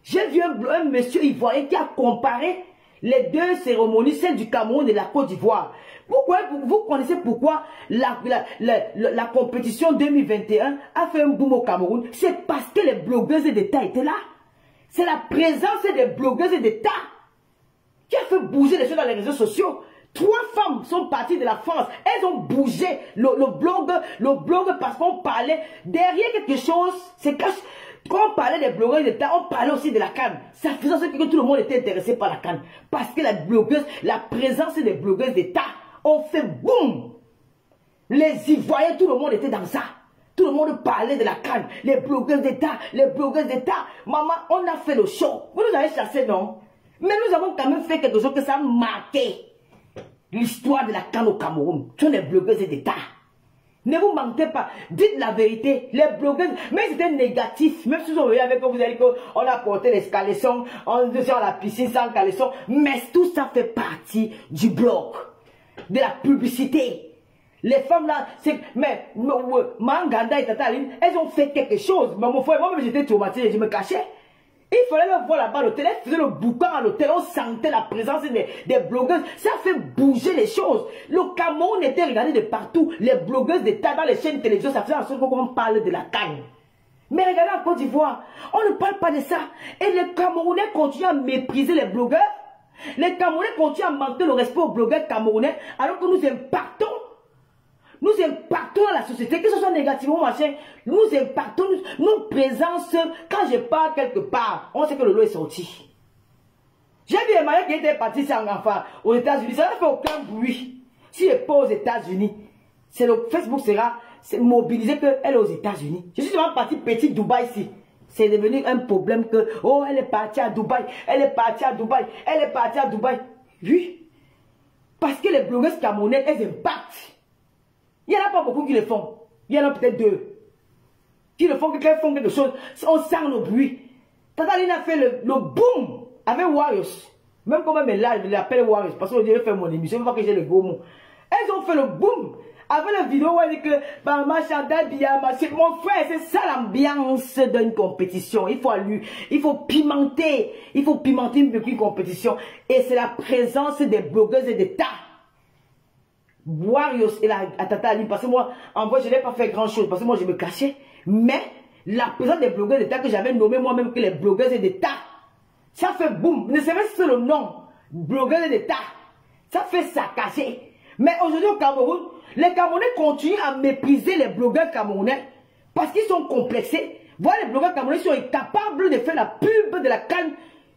J'ai vu un monsieur ivoirien qui a comparé les deux cérémonies, celle du Cameroun et de la Côte d'Ivoire. Pourquoi vous connaissez pourquoi la compétition 2021 a fait un boom au Cameroun? C'est parce que les blogueuses d'État étaient là. C'est la présence des blogueuses d'État qui a fait bouger les choses dans les réseaux sociaux. 3 femmes sont parties de la France. Elles ont bougé le blog parce qu'on parlait derrière quelque chose. C'est quand on parlait des blogueuses d'État, on parlait aussi de la CAN. Ça faisait en sorte que tout le monde était intéressé par la CAN. Parce que la présence des blogueuses d'État ont fait boum. Les Ivoiriens, tout le monde était dans ça. Tout le monde parlait de la CAN. Les blogueuses d'État, les blogueuses d'État. Maman, on a fait le show. Vous nous avez chassé, non? Mais nous avons quand même fait quelque chose que ça a marqué l'histoire de la CAN au Cameroun. Ce sont les blogueuses d'État. Ne vous mentez pas. Dites la vérité. Les blogueuses, même si c'était négatif, même si vous avez avec vous, vous avez dit qu'on a porté les caleçons, on est à la piscine sans caleçons, mais tout ça fait partie du blog, de la publicité. Les femmes là, mais Manganda et Tata Aline, elles ont fait quelque chose. Mais mon frère, moi-même j'étais traumatisé, je me cachais. Il fallait le voir là-bas à l'hôtel, elle faisait le boucan à l'hôtel, on sentait la présence des blogueuses. Ça fait bouger les choses. Le Cameroun était regardé de partout. Les blogueuses d'État dans les chaînes de télévision, ça faisait en sorte qu'on parle de la CAN. Mais regardez en Côte d'Ivoire, on ne parle pas de ça. Et les Camerounais continuent à mépriser les blogueurs. Les Camerounais continuent à manquer le respect aux blogueurs camerounais, alors que nous impactons. Nous impactons la société, que ce soit négativement machin, nous impactons nos présences. Quand je pars quelque part, on sait que le lot est sorti. J'ai vu Emmanuel qui était parti sans enfant aux États-Unis, ça n'a fait aucun bruit. Si elle n'est pas aux États-Unis, le Facebook sera mobilisé qu'elle est aux États-Unis. Je suis seulement parti petit Dubaï ici. C'est devenu un problème que, oh, elle est partie à Dubaï, elle est partie à Dubaï, elle est partie à Dubaï. Oui. Parce que les blogueuses camerounaises, elles impactent. Il n'y en a pas beaucoup qui le font. Il y en a peut-être 2. Qui le font, qui font quelque chose. On sent le bruit. Tata Aline a fait le boom avec Warriors. Même quand même là, je l'appelle Warriors. Parce que je vais faire mon émission, il faut que j'ai le gros mot. Elles ont fait le boom. Avec la vidéo où elle dit que Maman Chantal Biama, c'est mon frère, c'est ça l'ambiance d'une compétition. Il faut pimenter. Il faut pimenter une compétition. Et c'est la présence des blogueuses d'État. Warriors et la Tata Aline, parce que moi, en vrai, je n'ai pas fait grand chose, parce que moi, je me cachais. Mais, la présence des blogueuses d'État que j'avais nommé moi-même que les blogueuses d'État, ça fait boum. Ne savez pas si le nom, blogueuses d'État, ça fait saccager. Mais aujourd'hui au Cameroun, les Camerounais continuent à mépriser les blogueurs camerounais, parce qu'ils sont complexés. Voilà, les blogueurs camerounais sont incapables de faire la pub de la CAN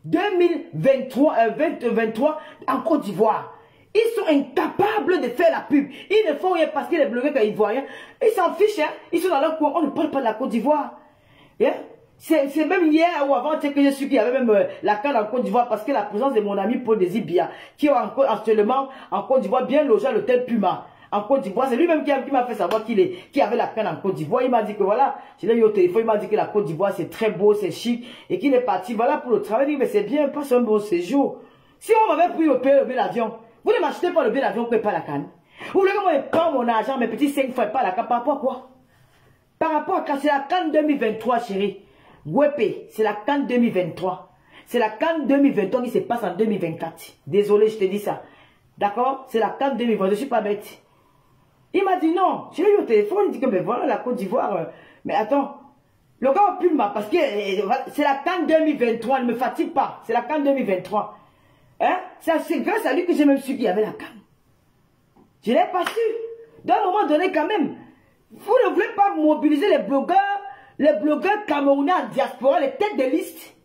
2023 en Côte d'Ivoire. Ils sont incapables de faire la pub. Ils ne font rien parce que les blogueurs ivoiriens, ils s'en fichent. Hein? Ils sont dans leur coin. On ne parle pas de la Côte d'Ivoire. Yeah? C'est même hier ou avant que je suis qu'il y avait même la CAN en Côte d'Ivoire parce que la présence de mon ami Paul Désibia, qui est actuellement en Côte d'Ivoire, bien logé à l'hôtel Puma. En Côte d'Ivoire, c'est lui-même qui m'a fait savoir qu'il avait la CAN en Côte d'Ivoire. Il m'a dit que voilà, je l'ai eu au téléphone, il m'a dit que la Côte d'Ivoire c'est très beau, c'est chic et qu'il est parti voilà pour le travail. Il dit mais c'est bien, passe un bon séjour. Si on m'avait pris le billet d'avion, vous ne m'achetez pas le billet d'avion, vous ne payez pas la CAN. Vous voulez que moi je prends mon argent, mes petits 5 fois, pas la CAN, par rapport à quoi? Par rapport à c'est la CAN 2023, chérie. Wépé, c'est la CAN 2023. C'est la CAN 2023 qui se passe en 2024. Désolé, je te dis ça. D'accord? C'est la CAN 2023, je ne suis pas bête. Il m'a dit non. Je l'ai eu au téléphone, il dit que mais voilà la Côte d'Ivoire. Mais attends, le gars a pu c'est la CAN 2023, ne me fatigue pas. C'est la CAN 2023. Hein? C'est grâce à lui que j'ai même su qu'il y avait la canne. Je n'ai pas su. Dans un moment donné, quand même, vous ne voulez pas mobiliser les blogueurs camerounais en diaspora, les têtes de liste.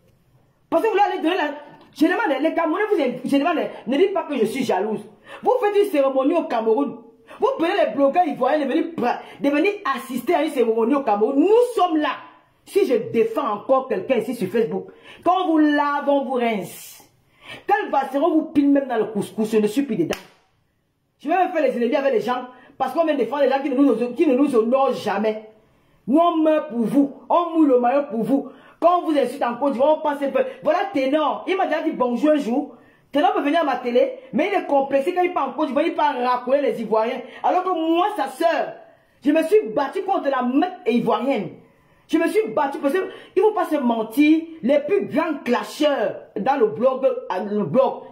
Parce que vous voulez aller donner la... Je demande, les Camerounais, je demande, ne dites pas que je suis jalouse. Vous faites une cérémonie au Cameroun. Vous prenez les blogueurs ivoiriens de venir assister à une cérémonie au Cameroun. Nous sommes là. Si je défends encore quelqu'un ici sur Facebook, quand vous lavez, on vous rince. Quand le Bassero vous pile même dans le couscous, je ne suis plus dedans. Je vais même faire les ennemis avec les gens, parce qu'on vient défendre les gens qui ne nous honorent jamais. Nous on meurt pour vous, on mouille le maillot pour vous. Quand on vous insulte en Côte d'Ivoire, on passe un peu. Voilà Ténor, il m'a déjà dit bonjour un jour. Ténor peut venir à ma télé, mais il est complexé quand il part en Côte d'Ivoire, il part racoler les Ivoiriens. Alors que moi, sa sœur, je me suis battu contre la meute ivoirienne. Je me suis battu parce qu'il ne faut pas se mentir, les plus grands clasheurs dans le blog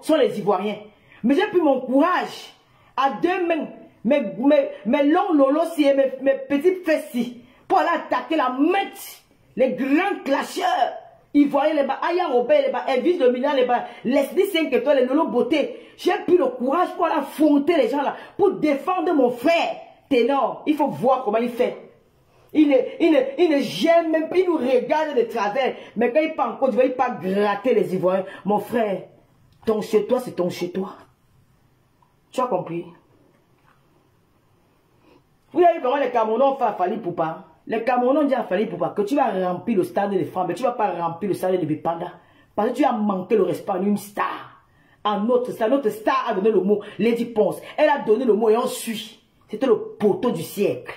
sont les Ivoiriens. Mais j'ai pris mon courage à deux mains, mes longs lolos et mes petites fesses pour aller attaquer la meute. Les grands clasheurs ivoiriens, les bas, Aya Robert, les bas, Elvis Dominant, les bas, Leslie 5 étoiles, les Lolo Beauté. J'ai pris le courage pour aller affronter les gens là, pour défendre mon frère Ténor. Il faut voir comment il fait. Il ne gêne même pas, il nous regarde de travers. Mais quand il part en Côte d'Ivoire, il part gratter les Ivoiriens. Mon frère, ton chez toi, c'est ton chez toi. Tu as compris? Vous avez vraiment les Camerounais ont fait à Fali Poupa. Les Camerounais ont dit à Fali Poupa que tu vas remplir le stade de femmes, mais tu ne vas pas remplir le stade de Bipanda. Parce que tu as manqué le respect à une star. À notre star a donné le mot, Lady Ponce. Elle a donné le mot et on suit. C'était le poteau du siècle.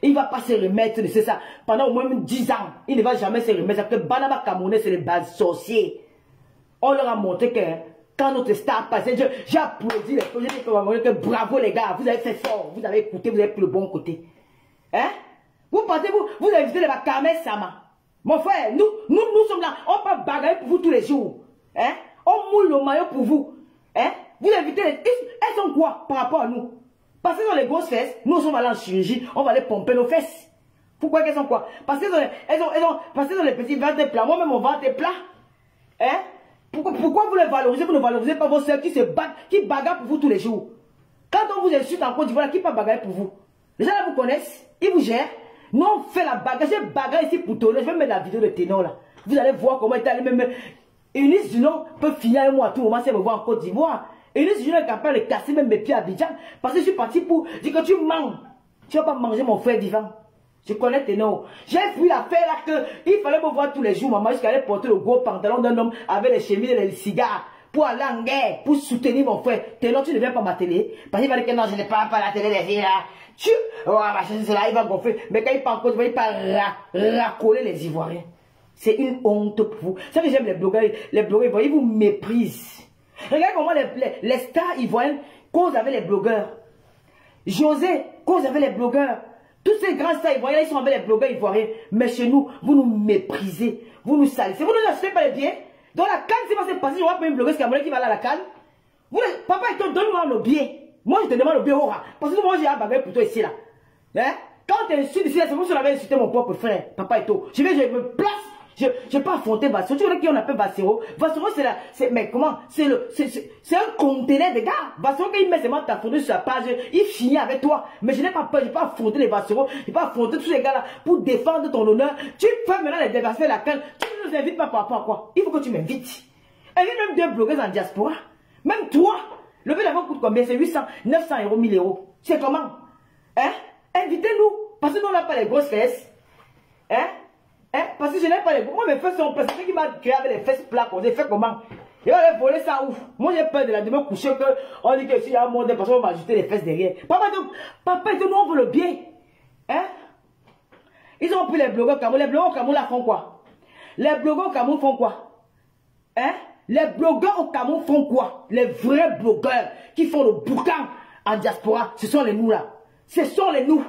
Il ne va pas se remettre de ça. Pendant au moins 10 ans, il ne va jamais se remettre. Parce que Banaba Camerounais, c'est les bases sorciers. On leur a montré que quand notre star passait, j'ai applaudi les projets que bravo les gars, vous avez fait fort, vous avez écouté, vous avez pris le bon côté. Hein? Vous partez, vous avez visité les Carmel Sama. Mon frère, nous sommes là, on peut bagarrer pour vous tous les jours. Hein? On mouille le maillot pour vous. Hein? Vous invitez les... Elles sont quoi par rapport à nous? Parce que dans les grosses fesses, nous on va aller en chirurgie, on va aller pomper nos fesses. Pourquoi qu'elles sont quoi? Parce que dans les petits ventres plats, moi-même mon ventre est plat. Hein? Pourquoi vous les valorisez? Vous ne valorisez pas vos soeurs qui se battent, qui bagarrent pour vous tous les jours. Quand on vous insulte en Côte d'Ivoire, qui peut bagarrer pour vous? Les gens là vous connaissent, ils vous gèrent. Nous on fait la bagarre, j'ai bagarre ici pour tourner, je vais mettre la vidéo de Ténor là. Vous allez voir comment il est allé même. Eunice Dunon peut finir avec moi à tout moment si elle me voit en Côte d'Ivoire. Eunice Dunon est capable de casser même mes pieds à Abidjan. Parce que je suis parti pour dire que tu manges. Tu ne vas pas manger mon frère vivant. Je connais Ténor. J'ai vu l'affaire là qu'il fallait me voir tous les jours. Maman jusqu'à aller porter le gros pantalon d'un homme avec les chemises et les cigares. Pour aller en guerre, pour soutenir mon frère. Ténor, tu ne viens pas à ma télé. Parce qu'il va dire que non, je n'ai pas la télé des filles là. Oh, c'est là, il va gonfler. Mais quand il part en Côte d'Ivoire, il va racoler les Ivoiriens. C'est une honte pour vous. Ça que j'aime les blogueurs ivoiriens, ils vous méprisent. Regardez comment les stars ivoiriennes causent avec les blogueurs. José cause avec les blogueurs. Tous ces grands stars ivoiriens, ils sont avec les blogueurs ivoiriens. Mais chez nous, vous nous méprisez. Vous nous salissez. Vous ne nous achetez pas les billets. Dans la canne, c'est pas se passer. Je vois pas une blogueuse camerounaise qui va aller à la canne. Papa, donne-moi nos billets. Moi, je te demande le billet. Parce que moi, j'ai un bagage pour toi ici, là. Hein? Quand tu insultes ici, c'est comme si on avait insulté mon propre frère, Papa Eto. Je me place. Je ne vais pas affronter Bassero. Tu vois qui on appelle Bassero? Bassero, mais comment? C'est un conteneur de gars. Bassero, quand il met ses mains t'affronter sur sa page, il finit avec toi. Mais je n'ai pas peur, je ne vais pas affronter les Bassero. Je ne vais pas affronter tous les gars là pour défendre ton honneur. Tu peux maintenant les déverser la canne. Tu ne nous invites pas par rapport à quoi? Il faut que tu m'invites. Invite même 2 blogueuses en diaspora. Même toi. Le billet d'avant coûte combien? C'est 800, 900 euros, 1000 euros. C'est comment? Hein? Invitez-nous. Parce que nous, on n'a pas les grosses fesses. Hein? Hein? Parce que je n'ai pas les... Moi, mes fesses sont plates. C'est qui m'a créé avec les fesses plates. On s'est fait comment? Il va aller voler ça ouf. Moi, j'ai peur de la demain coucher que on dit que s'il y a un monde, parce qu'on va ajouter les fesses derrière. Papa, nous, on veut le bien. Hein? Ils ont pris les blogueurs au Cameroun. Les blogueurs au Cameroun, là, font quoi? Les blogueurs au Cameroun font quoi? Hein? Les blogueurs au Cameroun font quoi? Les vrais blogueurs qui font le boucan en diaspora, ce sont les nous là. Ce sont les nous.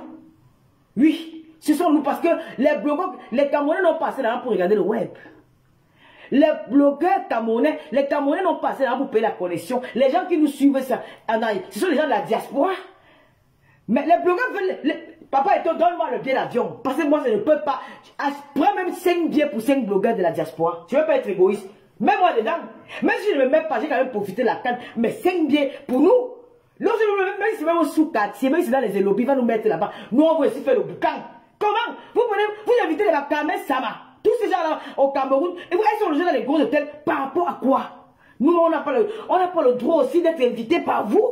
Oui, ce sont nous parce que les blogueurs, les Camerounais n'ont pas assez d'argent pour regarder le web. Les blogueurs camerounais, les Camerounais n'ont pas assez d'argent pour payer la connexion. Les gens qui nous suivent, ça, ce sont les gens de la diaspora. Mais les blogueurs veulent... Papa, donne-moi le billet d'avion. Parce que moi, je ne peux pas... Prends même 5 billets pour 5 blogueurs de la diaspora. Je ne veux pas être égoïste. Mets-moi dedans. Même si je ne me mets pas, j'ai quand même profité de la canne. Mais 5 billets pour nous. Lorsque même si même au sous-quartier, même si dans les élobis, va nous mettre là-bas. Nous, on va aussi faire le boucan. Comment? Vous invitez les Kamel Sama. Tous ces gens-là au Cameroun. Et vous, elles sont logés dans les gros hôtels. Par rapport à quoi? Nous, on n'a pas le droit aussi d'être invités par vous.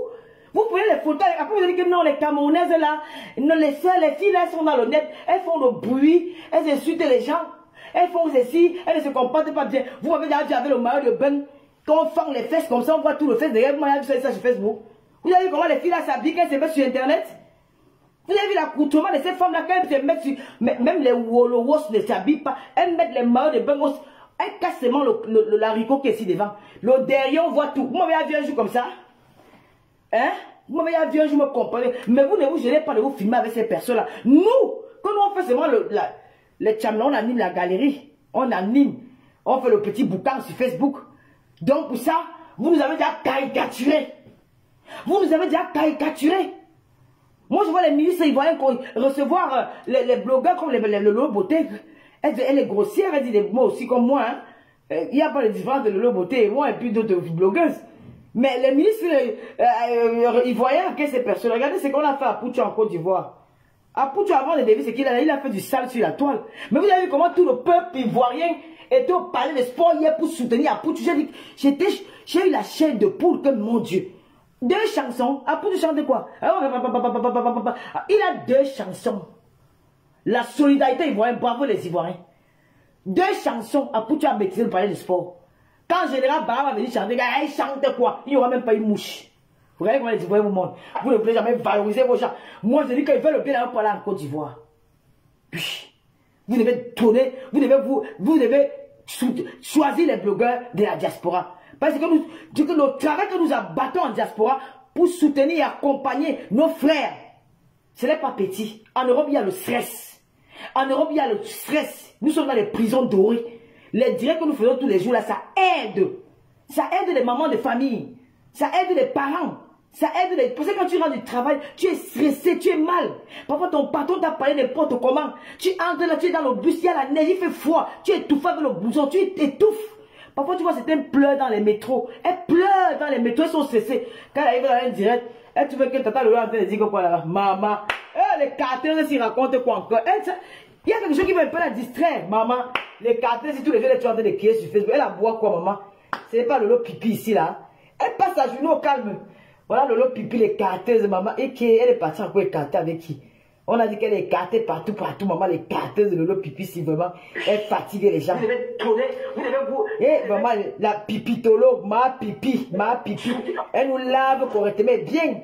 Vous prenez les photos, après vous dites que non, les Camerounaises là, non, les soeurs, les filles là, elles sont dans le net, elles font le bruit, elles insultent les gens, elles font ceci, elles ne se comportent pas bien. Vous m'avez déjà dit avec le maillot de bain, quand on fend les fesses comme ça, on voit tout le fesse derrière moi, il y a ça sur Facebook. Vous avez vu comment les filles là s'habillent, qu'elles se mettent sur internet? Vous avez vu l'accoutrement de ces femmes là, quand elles se mettent sur, même les wolowos ne s'habillent pas, elles mettent les maillots de bain, elles cassent seulement le haricot qui est ici devant. Le derrière, on voit tout. Vous m'avez vu un jour comme ça? Hein? Vous m'avez dit un jour me comparer. Mais vous ne vous gênez pas de vous filmer avec ces personnes-là. Nous, quand nous on fait seulement les chambres, on anime la galerie. On anime. On fait le petit boucan sur Facebook. Donc pour ça, vous nous avez déjà caricaturé. Vous nous avez déjà caricaturé. Moi je vois les ministres ivoiriens recevoir les blogueurs comme le Lolo Beauté. Elle est grossière, elle dit des mots aussi comme moi. Hein. Il n'y a pas de différence de Lolo Beauté et moi et puis d'autres blogueuses. Mais les ministres ivoiriens, que ces personnes, regardez ce qu'on a fait à Poutou en Côte d'Ivoire. À Poutou, avant de dévier, c'est qu'il a fait du sale sur la toile. Mais vous avez vu comment tout le peuple ivoirien était au palais de sport hier pour soutenir à Poutou. J'ai eu la chair de poule que mon Dieu. 2 chansons. À Poutou chantait quoi? Il a 2 chansons. La solidarité ivoirienne, bravo les Ivoiriens. 2 chansons à Poutou a maîtrisé le palais de sport. Quand Général Barra va venir chanter, il chante quoi? Il n'y aura même pas une mouche. Vous regardez comment les Ivoiriens vous montrent. Vous ne voulez jamais valoriser vos gens. Moi, je dis qu'ils veulent le bien pour aller en Côte d'Ivoire. Puis, vous devez tourner, vous devez choisir les blogueurs de la diaspora. Parce que le travail que nous abattons en diaspora pour soutenir et accompagner nos frères, ce n'est pas petit. En Europe, il y a le stress. En Europe, il y a le stress. Nous sommes dans les prisons dorées. Les directs que nous faisons tous les jours là, ça aide. Ça aide les mamans de famille. Ça aide les parents. Ça aide les... Parce que quand tu rentres du travail, tu es stressé, tu es mal. Parfois ton patron t'a parlé n'importe comment. Tu entres là, tu es dans le bus, il y a la neige, il fait froid. Tu es étouffé avec le blouson, tu t'étouffes. Parfois tu vois certaines pleurent dans les métros. Elles pleurent dans les métros, elles sont stressées. Quand elle arrive dans un direct, elle trouve que tata le en train de dire quoi là, maman. Les cartels s'y racontent quoi encore. Il y a quelque chose qui va un peu la distraire, maman. Les cartels, si tous les jours, tu es en train de crier sur Facebook. Elle a boit quoi, maman? Ce n'est pas le lot pipi ici, là. Elle passe sa journée au calme. Voilà le lot pipi, les cartels, maman. Et elle est partie encore écartée avec qui? On a dit qu'elle est écartée partout, maman. Les cartels, le lot pipi, si vraiment elle fatigue les gens. Vous devez tourner, vous devez vous. Et maman, la pipitologue, ma pipi. Elle nous lave correctement, bien.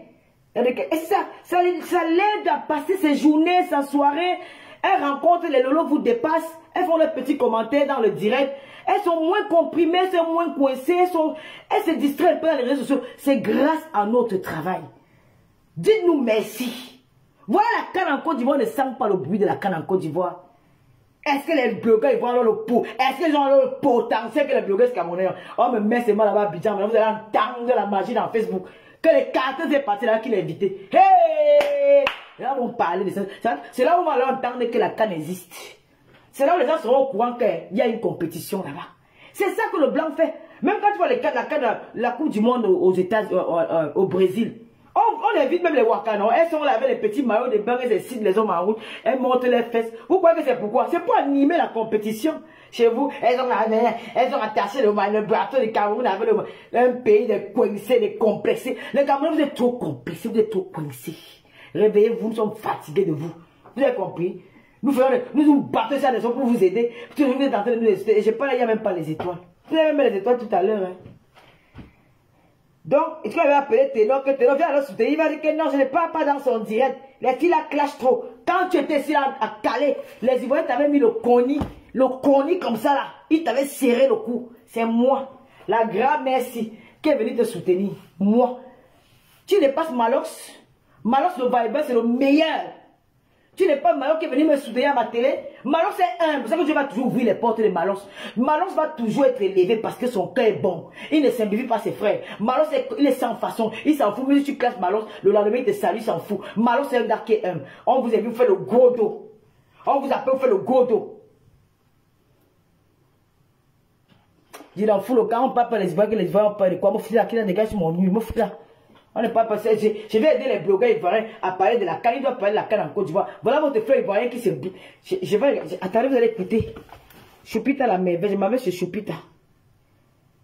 Et ça l'aide à passer ses journées, sa soirée. Elles rencontrent les lolos, vous dépassent, elles font leurs petits commentaires dans le direct, elles sont moins comprimées, elles sont moins coincées, elles se distraient un peu dans les réseaux sociaux. C'est grâce à notre travail. Dites-nous merci. Voilà la canne en Côte d'Ivoire, ne sent pas le bruit de la canne en Côte d'Ivoire. Est-ce que les blogueurs ils vont avoir le pot? Est-ce qu'ils ont le potentiel que les blogueurs camerounais? Oh, mais merci moi là-bas à Abidjan, vous allez entendre la magie dans Facebook. Que les cartes c'est parti là qui l'a invité. Hey! Là, on va parler de ça. C'est là où on va leur entendre que la canne existe. C'est là où les gens seront au courant qu'il y a une compétition là-bas. C'est ça que le blanc fait. Même quand tu vois la Coupe du Monde aux États-Unis, au Brésil, on évite même les Wakano. Elles sont là avec les petits maillots de bain, elles ciblent les hommes en route, elles montent les fesses. Vous croyez que c'est pourquoi? C'est pour animer la compétition. Chez vous, elles ont attaché le bateau du Cameroun avec un pays de coincés, de complexés. Les Camerounais, vous êtes trop complexés, vous êtes trop coincés. Réveillez-vous, nous sommes fatigués de vous. Vous avez compris? Nous nous battons ça pour vous aider. Vous êtes en train de nous aider. Je parle, il n'y a même pas les étoiles. Vous avez même les étoiles tout à l'heure. Hein. Donc, il faut appeler Ténor, que Ténor vient à le soutenir. Il va dire que non, je ne parle pas dans son direct. Les filles la clashent trop. Quand tu étais ici à Calais, les Ivoiriens t'avaient mis le coni comme ça là. Ils t'avaient serré le cou. C'est moi, la grande merci, qui est venue te soutenir. Moi. Tu n'es pas Malox. Malox, le Viber, c'est le meilleur. Tu n'es pas Malox qui est venu me soutenir à ma télé. Malox est un. C'est pour ça que Dieu va toujours ouvrir les portes de Malox. Malox va toujours être élevé parce que son cœur est bon. Il ne simplifie pas ses frères. Malox, il est sans façon. Il s'en fout. Mais si tu classes Malox, le lendemain, il te salue, il s'en fout. Malox, c'est un gars qui est un. On vous a vu faire le gros dos. On vous appelle faire le gros dos. Je l'en fous le camp, on parle pas les Ivoiriens, les Ivoiriens, on parle de quoi? Mon fils là, qui a dégagé mon nuit, mon fils là. On n'est pas passé. Je vais aider les blogueurs ivoiriens à parler de la canne. Ils doivent parler de la canne en Côte d'Ivoire. Voilà votre frère ivoirien qui se. Attendez, vous allez écouter. Choupita la merveille, je m'avais chez Choupita.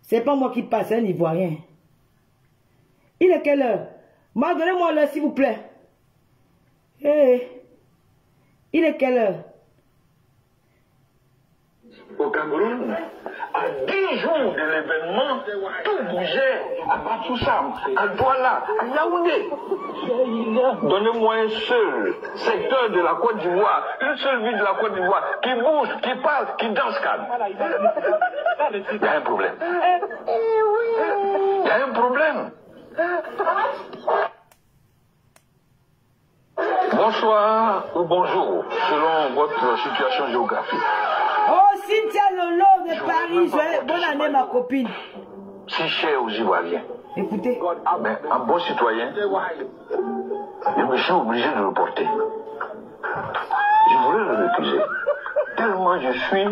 C'est pas moi qui passe, c'est un ivoirien. Il est quelle heure? Donnez-moi l'heure, s'il vous plaît. Hey. Il est quelle heure? Au Cameroun, à 10 jours de l'événement, tout bougeait à Bafoussam, à Douala, à Yaoundé. Donnez-moi un seul secteur de la Côte d'Ivoire, une seule ville de la Côte d'Ivoire qui bouge, qui parle, qui danse calme. Il y a un problème. Il y a un problème. Bonsoir ou bonjour, selon votre situation géographique. Oh, Cynthia Lolo de Paris, bonne année ma copine. Si cher aux Ivoiriens. Écoutez. Mais un bon citoyen, je me suis obligé de le porter. Je voulais le récuser. Tellement je suis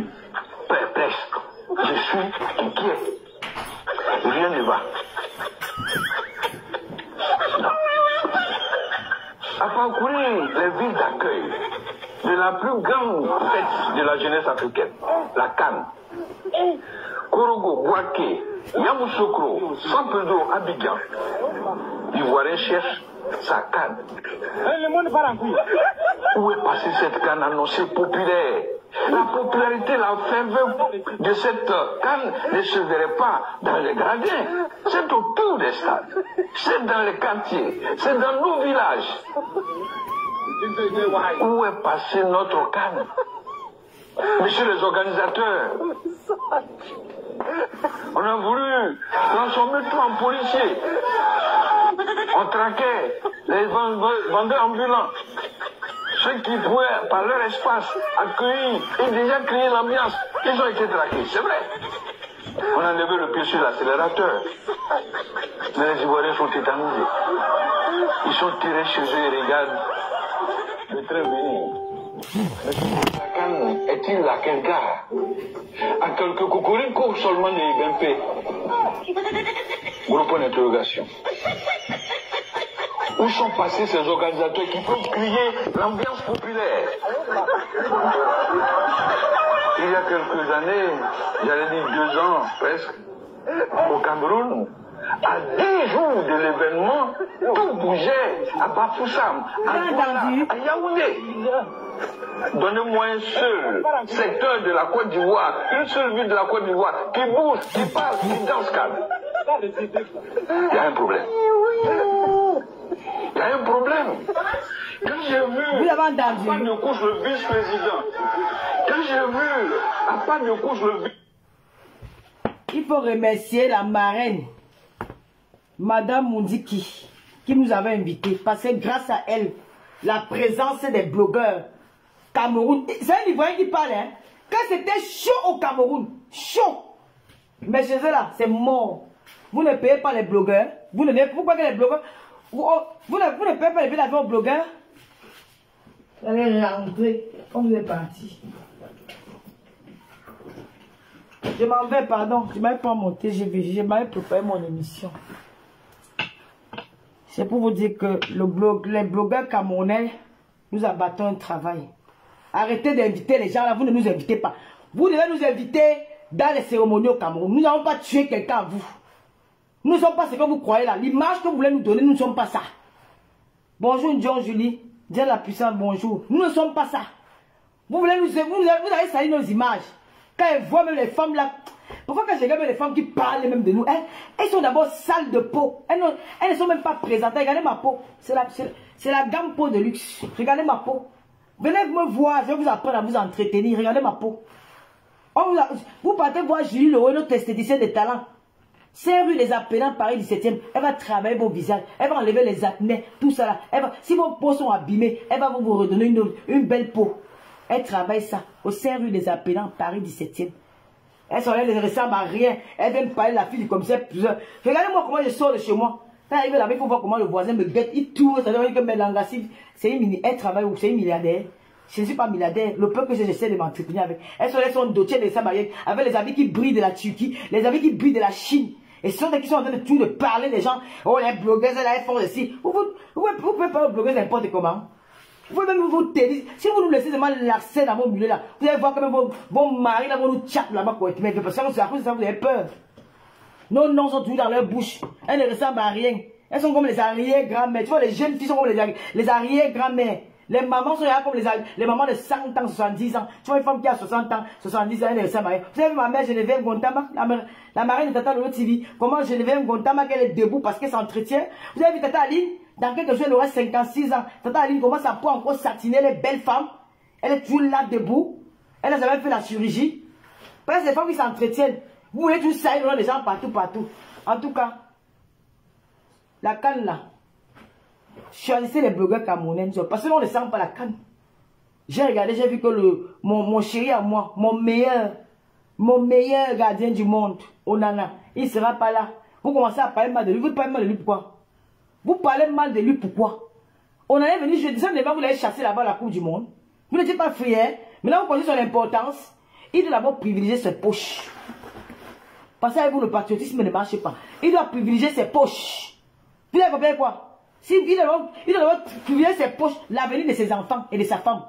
perplexe. Je suis inquiet. Rien ne va. À parcourir les villes d'accueil de la plus grande fête de la jeunesse africaine, la Cannes. Korogo, Bouaké, Yamoussoukro, San Pedro, Abidjan. L'Ivoirien cherche sa Cannes. Où est passée cette Cannes annoncée populaire? La popularité, la ferveur de cette Cannes ne se verrait pas dans les gradins. C'est autour des stades. C'est dans les quartiers. C'est dans nos villages. Où est passée notre Cannes? Messieurs les organisateurs, on a voulu transformer tout en policiers. On traquait les vendeurs ambulants. Ceux qui pouvaient, par leur espace, accueillir et déjà créer l'ambiance, ils ont été traqués, c'est vrai. On a levé le pied sur l'accélérateur. Mais les Ivoiriens sont tétanisés. Ils sont tirés chez eux et regardent le train venir. La Cannes est-il à quel gare? À quelques cocoricots seulement de BMP. Gros point d'interrogation. Où sont passés ces organisateurs qui peuvent crier l'ambiance populaire? Il y a quelques années, j'allais dire 2 ans presque, au Cameroun, à 10 jours de l'événement, tout bougeait à Bafoussam, à Douala, à Yaoundé. Donnez-moi un seul secteur de la Côte d'Ivoire, une seule ville de la Côte d'Ivoire qui bouge, qui parle, qui danse calme. Il y a un problème. Il y a un problème. Quand j'ai vu à pas de couche le vice-président, quand j'ai vu à pas de couche le vice... Il faut remercier la marraine, Madame Moundiki, qui nous avait invités, parce que grâce à elle, la présence des blogueurs Cameroun, c'est un Ivoirien qui parle, hein. Quand c'était chaud au Cameroun, chaud, mais chez eux là, c'est mort. Vous ne payez pas les blogueurs, pourquoi que les blogueurs, vous ne payez pas les billets d'avion aux blogueurs? Vous allez rentrer, on vous est parti. Je m'en vais, pardon, je ne m'avais pas monté, je m'avais préparé mon émission. C'est pour vous dire que les blogueurs camerounais, nous abattons un travail. Arrêtez d'inviter les gens là, vous ne nous invitez pas. Vous devez nous inviter dans les cérémonies au Cameroun. Nous n'avons pas tué quelqu'un à vous. Nous ne sommes pas ce que vous croyez là. L'image que vous voulez nous donner, nous ne sommes pas ça. Bonjour John Julie. Dieu la puissance, bonjour. Nous ne sommes pas ça. Vous allez salir nos images. Quand elles voient même les femmes là. Pourquoi quand je regarde les femmes qui parlent même de nous, elles sont d'abord sales de peau. Elles ne sont même pas présentées. Regardez ma peau. C'est la gamme peau de luxe. Regardez ma peau. Venez me voir, je vais vous apprendre à vous entretenir. Regardez ma peau. Vous partez voir Julie Leroy, notre esthéticienne de talent. C'est rue des Appelants, Paris 17e. Elle va travailler vos visages. Elle va enlever les acnés, tout ça là. Si vos peaux sont abîmées, elle va vous redonner une belle peau. Elle travaille ça. Au sein rue des Appelants, Paris 17e. Elle ne ressemble à rien. Elle vient me parler de la fille du commissaire. Regardez-moi comment je sors de chez moi. Quand elle arrive là-bas, il faut voir comment le voisin me guette. Il tourne, ça veut dire que mes langassives, c'est une elle travaille où? C'est une milliardaire. Je ne suis pas milliardaire. Le peu que j'essaie de m'entretenir avec. Elles sont dotées de ça, avec les habits qui brillent de la Turquie, les habits qui brillent de la Chine. Et ce sont des qui sont en train de parler des gens. Oh, les blogueuses, là, elles font ceci. Vous pouvez pas aux blogueuses n'importe comment. Vous pouvez même vous tenir. Si vous nous laissez seulement l'accès dans vos milieux là, vous allez voir comme vos maris là vont nous tchaper là-bas pour être. Mais parce que à cause de ça, vous avez peur. Nos noms sont toujours dans leur bouche. Elles ne ressemblent à rien. Elles sont comme les arrière-grand-mères. Tu vois, les jeunes filles sont comme les arrière-grand-mères. Les mamans sont là comme les mamans de 100 ans, 70 ans. Tu vois, une femme qui a 60 ans, 70 ans, elle ne ressemble à rien. Vous avez vu ma mère Geneviève Gontama, la marraine de Tata Lolo TV. Comment Geneviève Gontama, qu'elle est debout parce qu'elle s'entretient. Vous avez vu Tata Aline, dans quelques jours, elle aura 56 ans. Tata Aline commence à pouvoir encore satiner les belles femmes. Elle est toujours là, debout. Elle n'a jamais fait la chirurgie. Parce que ces femmes qui s'entretiennent. Vous voulez tout ça, il y a des gens partout. En tout cas, la canne là. Choisissez les blogueurs camerounais. Parce que nous, on ne sent pas la canne. J'ai regardé, j'ai vu que mon chéri à moi, mon meilleur gardien du monde, Onana, il ne sera pas là. Vous commencez à parler mal de lui. Vous parlez mal de lui pourquoi? Vous parlez mal de lui pourquoi? Onana est venu, je disais, vous l'avez chassé là-bas à la Coupe du Monde. Vous n'étiez pas frière. Maintenant, vous connaissez son importance. Il doit d'abord privilégier ses poches. Parce que vous, le patriotisme ne marche pas. Il doit privilégier ses poches. Vous avez compris quoi? Il doit privilégier ses poches, l'avenir de ses enfants et de sa femme.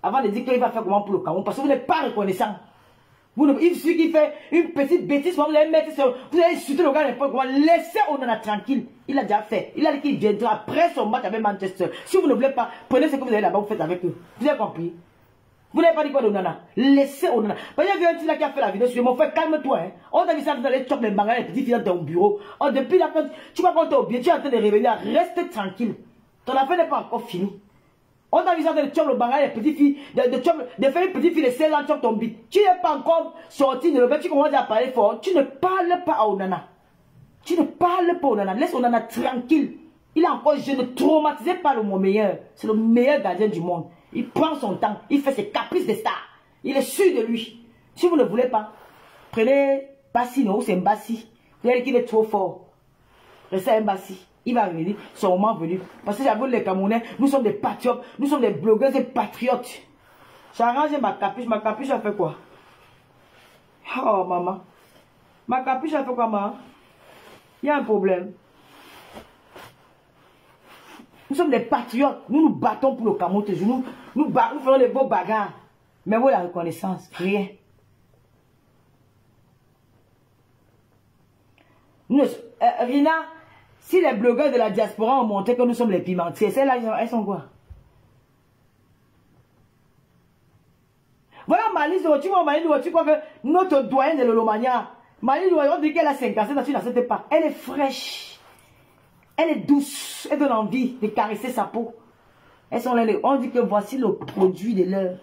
Avant de dire qu'il va faire comment pour le Cameroun. Parce que vous n'êtes pas reconnaissant. Il suffit qu'il fait une petite bêtise, vous allez mettre sur. Vous allez insulter le gars n'importe comment. Laissez Onana tranquille. Il a déjà fait. Il a dit qu'il viendra après son match avec Manchester. Si vous ne voulez pas, prenez ce que vous avez là-bas, vous faites avec eux. Vous avez compris? Vous n'avez pas dit quoi d'Onana? Laissez Onana. Il y a vu un petit là qui a fait la vidéo sur mon frère, calme-toi. Hein. On t'a vu ça, vous allez choper les bagages, les petits filles dans ton bureau. Oh, depuis là, tu vas quand t'es au bien, tu es en train de révéler, reste tranquille. Ton affaire n'est pas encore finie. On t'a vu ça, de choper le bagage, les petites filles, de faire une petite fille de 16 ans, choper ton bit. Tu n'es pas encore sorti de l'auberge, tu commences à parler fort. Tu ne parles pas à Onana. Tu ne parles pas à Onana. Laisse Onana tranquille. Il est encore jeune, traumatisé par le mon meilleur. C'est le meilleur gardien du monde. Il prend son temps, il fait ses caprices de star. Il est sûr de lui. Si vous ne voulez pas, prenez Bassino ou c'est Mbassi. Vous allez qu'il est trop fort. Restez à Mbassi. Il va revenir, son moment venu. Parce que j'avoue, les Camerounais, nous sommes des patriotes, nous sommes des blogueurs et patriotes. J'ai arrangé ma capuche a fait quoi? Oh maman. Ma capuche a fait quoi, maman? Il y a un problème. Nous sommes des patriotes. Nous nous battons pour le Cameroun. Nous faisons les beaux bagarres. Mais où est la reconnaissance? Rien. Rina, si les blogueurs de la diaspora ont montré que nous sommes les pimentiers, celles-là, elles sont quoi? Voilà ma liste. Tu vois ma liste. Tu crois que notre doyenne de l'Olomania, ma liste, on dit qu'elle a 57 ans, tu n'acceptes pas. Elle est fraîche. Elle est douce, elle donne envie de caresser sa peau. Elles sont là, on dit que voici le produit de l'heure.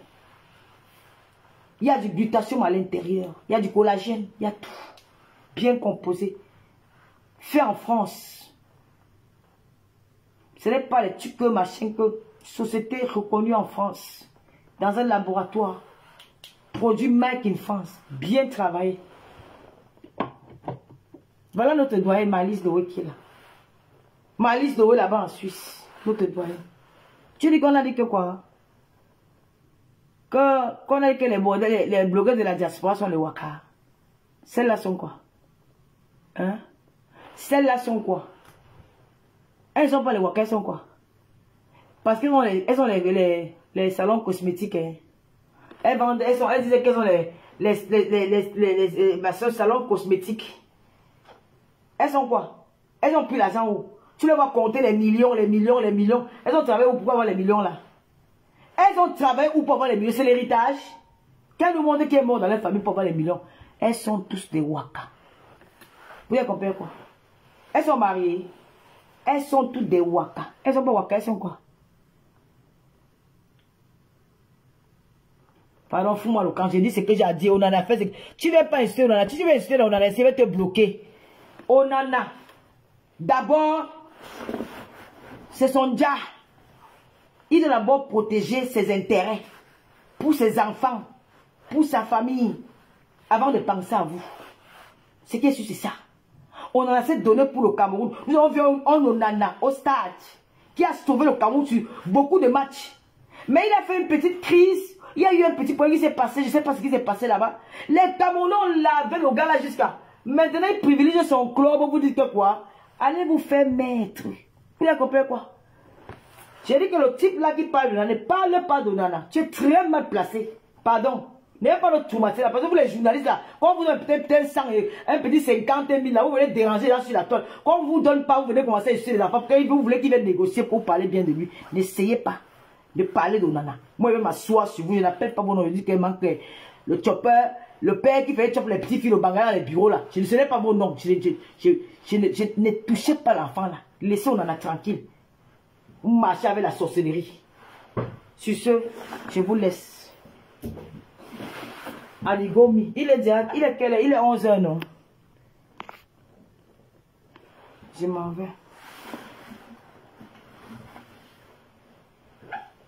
Il y a du glutathium à l'intérieur, il y a du collagène, il y a tout. Bien composé. Fait en France. Ce n'est pas les trucs machin que société reconnue en France. Dans un laboratoire. Produit Made in France. Bien travaillé. Voilà notre doyen Malice de Wekila. Malice de là-bas en Suisse. Notre doyen. Tu dis qu'on a dit que quoi? Qu'on a dit que les blogueurs de la diaspora sont les Waka. Celles-là sont quoi? Hein? Celles-là sont quoi? Elles ne sont pas les Waka, elles sont quoi? Parce qu'elles ont les salons cosmétiques. Hein. Elles disaient qu'elles ont les salons cosmétiques. Elles sont quoi? Elles ont pris l'argent où? Tu les vois compter les millions. Elles ont travaillé où pour avoir les millions là? Elles ont travaillé où pour avoir les millions? C'est l'héritage. Quel monde qui est mort dans leur famille pour avoir les millions? Elles sont tous des Waka. Vous avez compris quoi? Elles sont mariées. Elles sont toutes des Waka. Elles sont pas Waka, elles sont quoi? Pardon, fous-moi le camp. J'ai dit ce que j'ai dit. On en a fait. Tu ne veux pas insulter Onana. Tu veux insulter Onana, il va te bloquer. Onana. D'abord, c'est son dia. Il doit d'abord protéger ses intérêts. Pour ses enfants. Pour sa famille. Avant de penser à vous. Ce qui est sûr, c'est ça. On en a assez donné pour le Cameroun. Nous avons vu un Onana au stade. Qui a sauvé le Cameroun sur beaucoup de matchs. Mais il a fait une petite crise. Il y a eu un petit point qui s'est passé. Je ne sais pas ce qui s'est passé là-bas. Les Camerounais ont lavé le gars là jusqu'à. Maintenant, il privilégie son club. Vous dites que quoi? Allez vous faire mettre. Vous avez compris quoi? J'ai dit que le type là qui parle de Nana, ne parle pas de Nana. Tu es très mal placé. Pardon. N'ayez pas le tourmenter là. Parce que vous les journalistes là, quand vous donnez peut-être un petit 50 000 là, vous venez déranger là sur la toile. Quand on vous donne pas, vous venez commencer à insulter les enfants. Parce que vous voulez qu'ils viennent négocier pour parler bien de lui. N'essayez pas de parler de Nana. Moi, je vais m'asseoir sur vous. Je n'appelle pas mon nom. Je dis qu'il manque le chopper, le père qui fait chopper les petits filles au Bangala dans les bureaux là. Je ne sais pas vos noms. Je ne touchez pas l'enfant là. Laissez Nana tranquille. Vous marchez avec la sorcellerie. Sur ce, je vous laisse. Aligomi, il est quelle heure? Il est 11 h, non? Je m'en vais.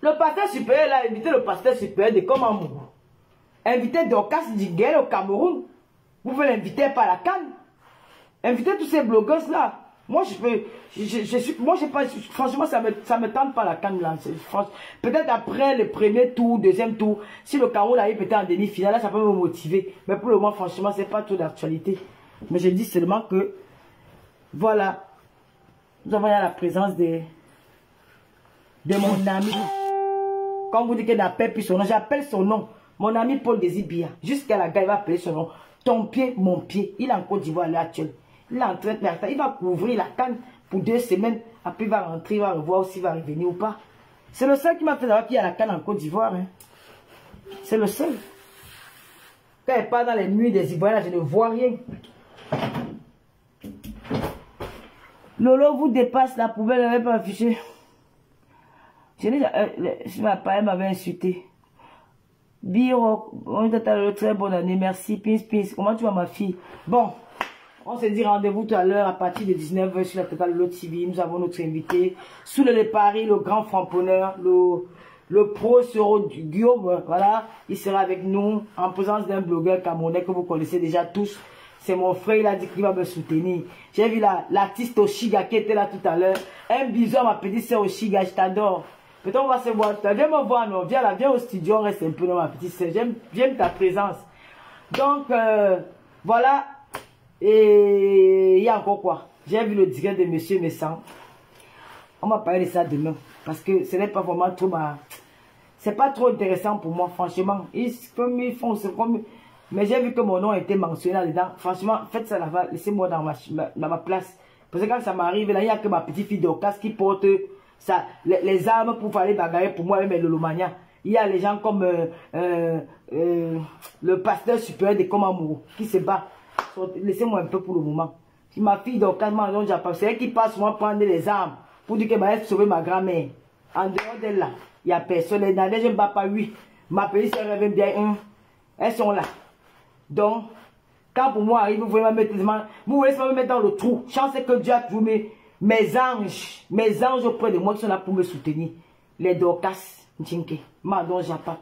Le pasteur supérieur a invité le pasteur supérieur de Komamougou. Invité Dorcas Diguel au Cameroun. Vous pouvez l'inviter par la canne. Invitez tous ces blogueurs là. Moi, franchement, ça me tente pas la canne là. Peut-être après le premier tour, deuxième tour, si le Cameroun arrive peut-être en demi-finale, là, ça peut me motiver. Mais pour le moment, franchement, c'est pas tout d'actualité. Mais je dis seulement que, voilà, nous avons la présence de mon ami. Quand vous dites qu'il n'appelle plus son nom, j'appelle son nom. Mon ami Paul Désibia. Jusqu'à la gare, il va appeler son nom. Ton pied, mon pied. Il est en Côte d'Ivoire à l'heure actuelle. Il est en train de faire ça. Il va couvrir la canne pour 2 semaines. Après, il va rentrer, il va revoir s'il va revenir ou pas. C'est le seul qui m'a fait savoir qu'il y a la canne en Côte d'Ivoire. Hein. C'est le seul. Quand il part dans les nuits des Ivoiriens, je ne vois rien. Lolo vous dépasse, la poubelle n'avait pas affiché. Elle m'avait insulté. Biro, on t'attend très bonne année, merci. Pins. Comment tu vas ma fille? Bon. On s'est dit rendez-vous tout à l'heure à partir de 19 h sur la Tata Lolo TV. Nous avons notre invité, Soule de Paris, le grand frapponneur, le pro Soro Guillaume. Voilà, il sera avec nous en présence d'un blogueur camerounais que vous connaissez déjà tous. C'est mon frère, il a dit qu'il va me soutenir. J'ai vu l'artiste Oshiga qui était là tout à l'heure. Un bisou à ma petite soeur Oshiga, je t'adore. Peut-être on va se voir. Viens me voir, non? Viens là, viens au studio, on reste un peu dans ma petite soeur. J'aime ta présence. Donc, voilà. Et il y a encore quoi? J'ai vu le direct de Monsieur Messan. On va parler de ça demain. Parce que ce n'est pas vraiment trop c'est pas trop intéressant pour moi, franchement. Comme ils font, c'est comme... Mais j'ai vu que mon nom a été mentionné là-dedans. Franchement, faites ça là-bas. Laissez-moi dans ma place. Parce que quand ça m'arrive, là, il n'y a que ma petite fille Dorcas qui porte ça, les armes pour aller bagarrer pour moi et le Lomania. Il y a les gens comme le pasteur supérieur de Komamougou qui se bat. Laissez-moi un peu pour le moment. Si ma fille Dorcas c'est elle qui passe moi prendre les armes pour dire qu'elle va sauver ma grand-mère. En dehors d'elle là, il n'y a personne. Les Nadèges, je ne bats pas, oui. Ma petite soeur revient bien. Elles sont là. Donc, quand pour moi arrive, vous voulez me mettre dans le trou. Chance que Dieu a trouvé mes anges auprès de moi qui sont là pour me soutenir. Les Dorcas, Nchinke, Mandon Japa,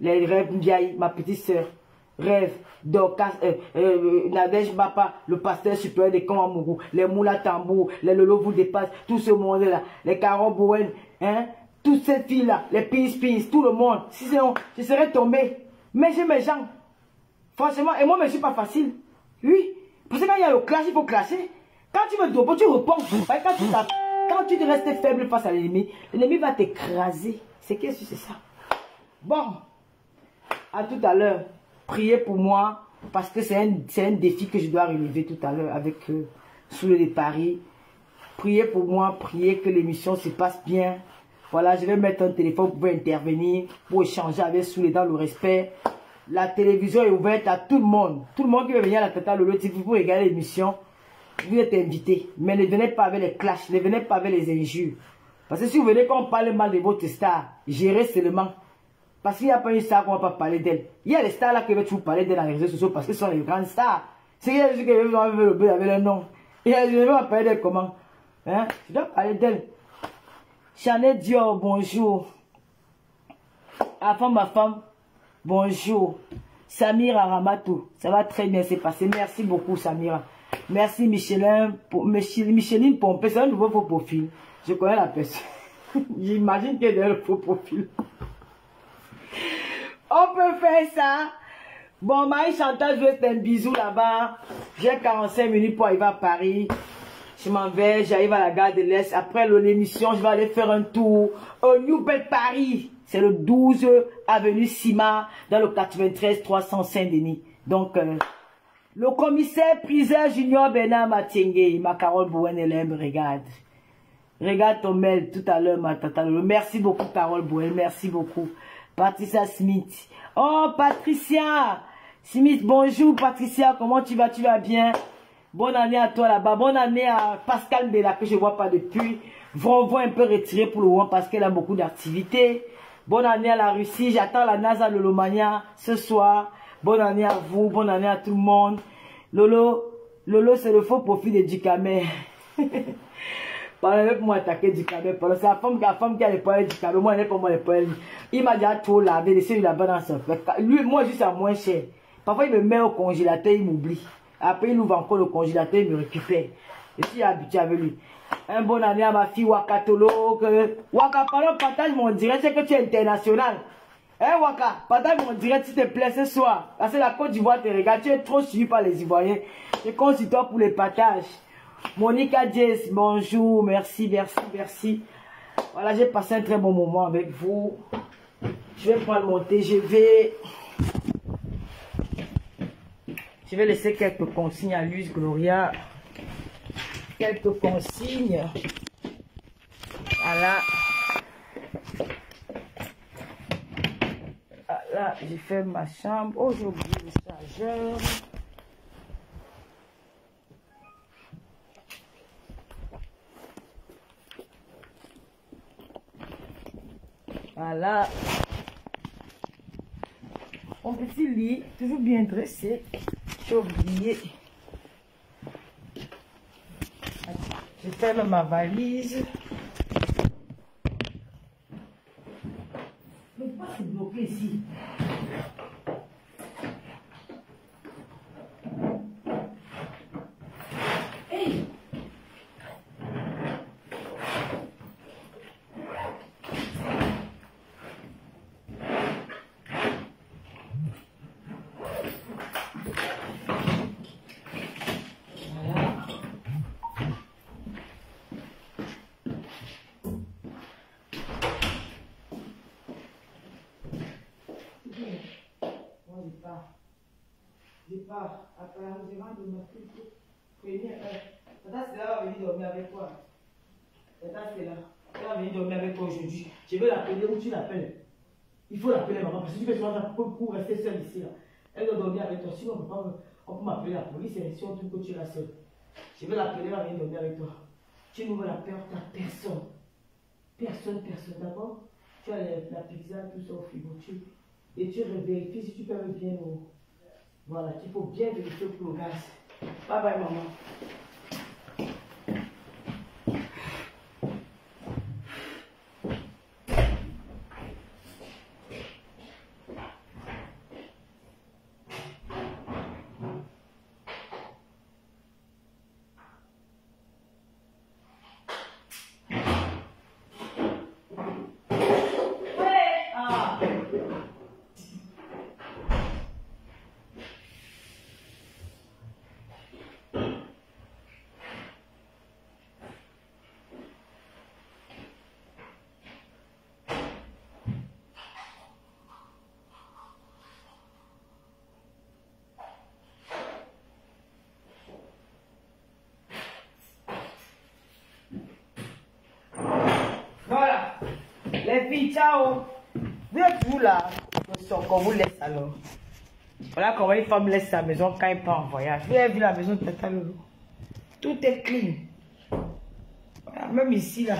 les rêves Ndiaye, ma petite soeur, rêve, Dorcas, Nadège Bapa, le pasteur supérieur de Komamougou, les Moula Tambour, les Lolo vous dépassent, tout ce monde-là, les Caro Bouen, hein, toutes ces filles-là, les Pins, tout le monde. Si c'est je serais tombé. Mais j'ai mes gens. Franchement, et moi, je ne suis pas facile. Oui. Parce que quand il y a le clash, il faut clasher. Quand tu me dois, tu réponds. Quand tu restes faible face à l'ennemi va t'écraser. C'est qu'est-ce que c'est ça? Bon. À tout à l'heure. Priez pour moi. Parce que c'est un défi que je dois relever tout à l'heure avec Soule de Paris. Priez pour moi. Priez que l'émission se passe bien. Voilà, je vais mettre un téléphone pour intervenir, pour échanger avec Soule dans le respect. La télévision est ouverte à tout le monde. Tout le monde qui veut venir à la Tata Lolo TV pour regarder l'émission, vous êtes invités. Mais ne venez pas avec les clashs, ne venez pas avec les injures. Parce que si vous venez quand on parle mal de votre star, gérez seulement. Parce qu'il n'y a pas une star qu'on ne va pas parler d'elle. Il y a les stars là qui veulent toujours parler d'elle dans les réseaux sociaux parce que ce sont les grandes stars. C'est qu'il y a des gens qui veulent le avec leur nom. Et je ne vais pas parler d'elle comment? Hein? Je dois parler d'elle. Chanel Dior, bonjour. Avant ma femme. Bonjour, Samira Ramatou, ça va très bien se passer. Merci beaucoup Samira. Merci Micheline Pompé, c'est un nouveau faux profil. Je connais la personne. J'imagine qu'elle est le faux profil. On peut faire ça. Bon, Marie Chantal, je vais faire un bisou là-bas. J'ai 45 minutes pour arriver à Paris. Je m'en vais, j'arrive à la gare de l'Est. Après l'émission, je vais aller faire un tour au New Bel Paris. C'est le 12 avenue Sima, dans le 93 300 Saint-Denis. Donc, le commissaire priseur Junior Bernard Matiengue, ma Carole Bouen-Hélène, regarde. Regarde ton mail tout à l'heure, ma tata. Merci beaucoup, Carole Bouen. Merci beaucoup. Patricia Smith. Oh, Patricia Smith, bonjour, Patricia. Comment tu vas? Tu vas bien? Bonne année à toi là-bas. Bonne année à Pascal Bella, que je ne vois pas depuis. Voit un peu retiré pour le moment parce qu'elle a beaucoup d'activités. Bonne année à la Russie. J'attends la NASA de Lomania ce soir. Bonne année à vous. Bonne année à tout le monde. Lolo, c'est le faux profil de Djikame. Parlez pour moi attaquer Djikame. C'est la femme qui a les poils Djikame. Moi, elle n'est pas moi les poils. Il m'a déjà trop lavé. Laissez-lui là-bas dans son frère. Lui, moi, juste à moins cher. Parfois, il me met au congélateur, il m'oublie. Après, il ouvre encore le congélateur, il me récupère. Je suis habitué avec lui. Un bon année à ma fille Waka Tolo. Waka, pardon, partage mon direct. C'est que tu es international. Hein, Waka, partage mon direct s'il te plaît ce soir. Parce que la Côte d'Ivoire te regarde. Tu es trop suivi par les Ivoiriens. Je compte sur toi pour les partages. Monica Jess, bonjour. Merci, merci, merci. Voilà, j'ai passé un très bon moment avec vous. Je vais prendre mon thé. Je vais laisser quelques consignes à Luis Gloria. Quelques consignes. Voilà. Voilà, j'ai fait ma chambre. Oh, j'ai oublié le chargeur. Voilà. Mon petit lit, toujours bien dressé. J'ai oublié. Je ferme ma valise. Mais pourquoi c'est bloqué ici? Hey! Je pars. Après, je rentre de ma fille. Tata Stella va venir dormir avec toi. Tata Stella, elle va venir dormir avec toi aujourd'hui. Je vais l'appeler où tu l'appelles. Il faut l'appeler maman parce que tu fais souvent ça pour rester seule ici. Là. Elle doit dormir avec toi. Sinon, on peut m'appeler la police et si on trouve que tu es la seule. Je vais l'appeler, elle va venir dormir avec toi. Tu n'ouvres la porte à personne. Personne, d'accord? Tu as la pizza, tout ça au frigo. Et tu vérifies si tu peux bien au. Voilà, il faut bien vérifier pour le gaz. Bye bye, maman. Voilà. Les filles, ciao. Vous êtes où là? Qu'on vous laisse alors. Voilà comment une femme laisse sa maison quand elle part en voyage. Vous avez vu la maison de Tata Lolo? Tout est clean. Voilà, même ici là.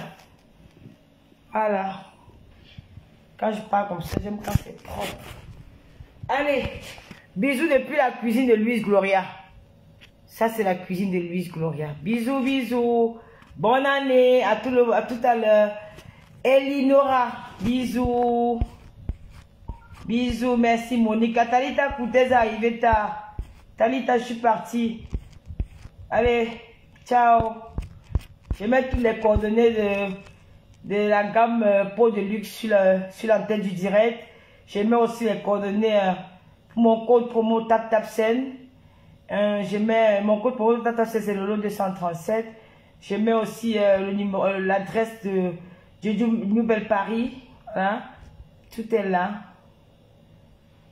Voilà. Quand je pars comme ça, j'aime quand c'est propre. Allez. Bisous depuis la cuisine de Luis Gloria. Ça, c'est la cuisine de Luis Gloria. Bisous, bisous. Bonne année. À tout à l'heure. Elinora. Bisous. Bisous. Merci, Monica. Talita Koutez arrivé tard. Talita, je suis partie. Allez. Ciao. Je vais mettre toutes les coordonnées de la gamme peau de luxe sur l'antenne du direct. Je mets aussi les coordonnées pour mon code promo TapTapSend. Je mets mon code promo TapTapSend, c'est le lot 237. Je mets aussi l'adresse de Nouvelle Paris. Hein? Tout est là.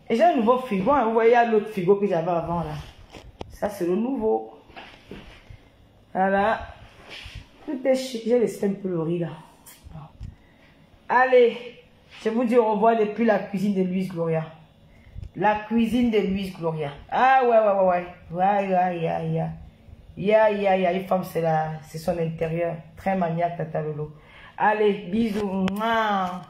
Et j'ai un nouveau frigo. Hein? Vous voyez l'autre frigo que j'avais avant là. Ça, c'est le nouveau. Voilà. Tout est chic. J'ai laissé un peu le riz là. Allez. Je vous dis au revoir depuis la cuisine de Louise Gloria. La cuisine de Louise Gloria. Ah ouais. Une femme, c'est son intérieur. Très maniaque, Tata Lolo. Allez, bisous. Mouah.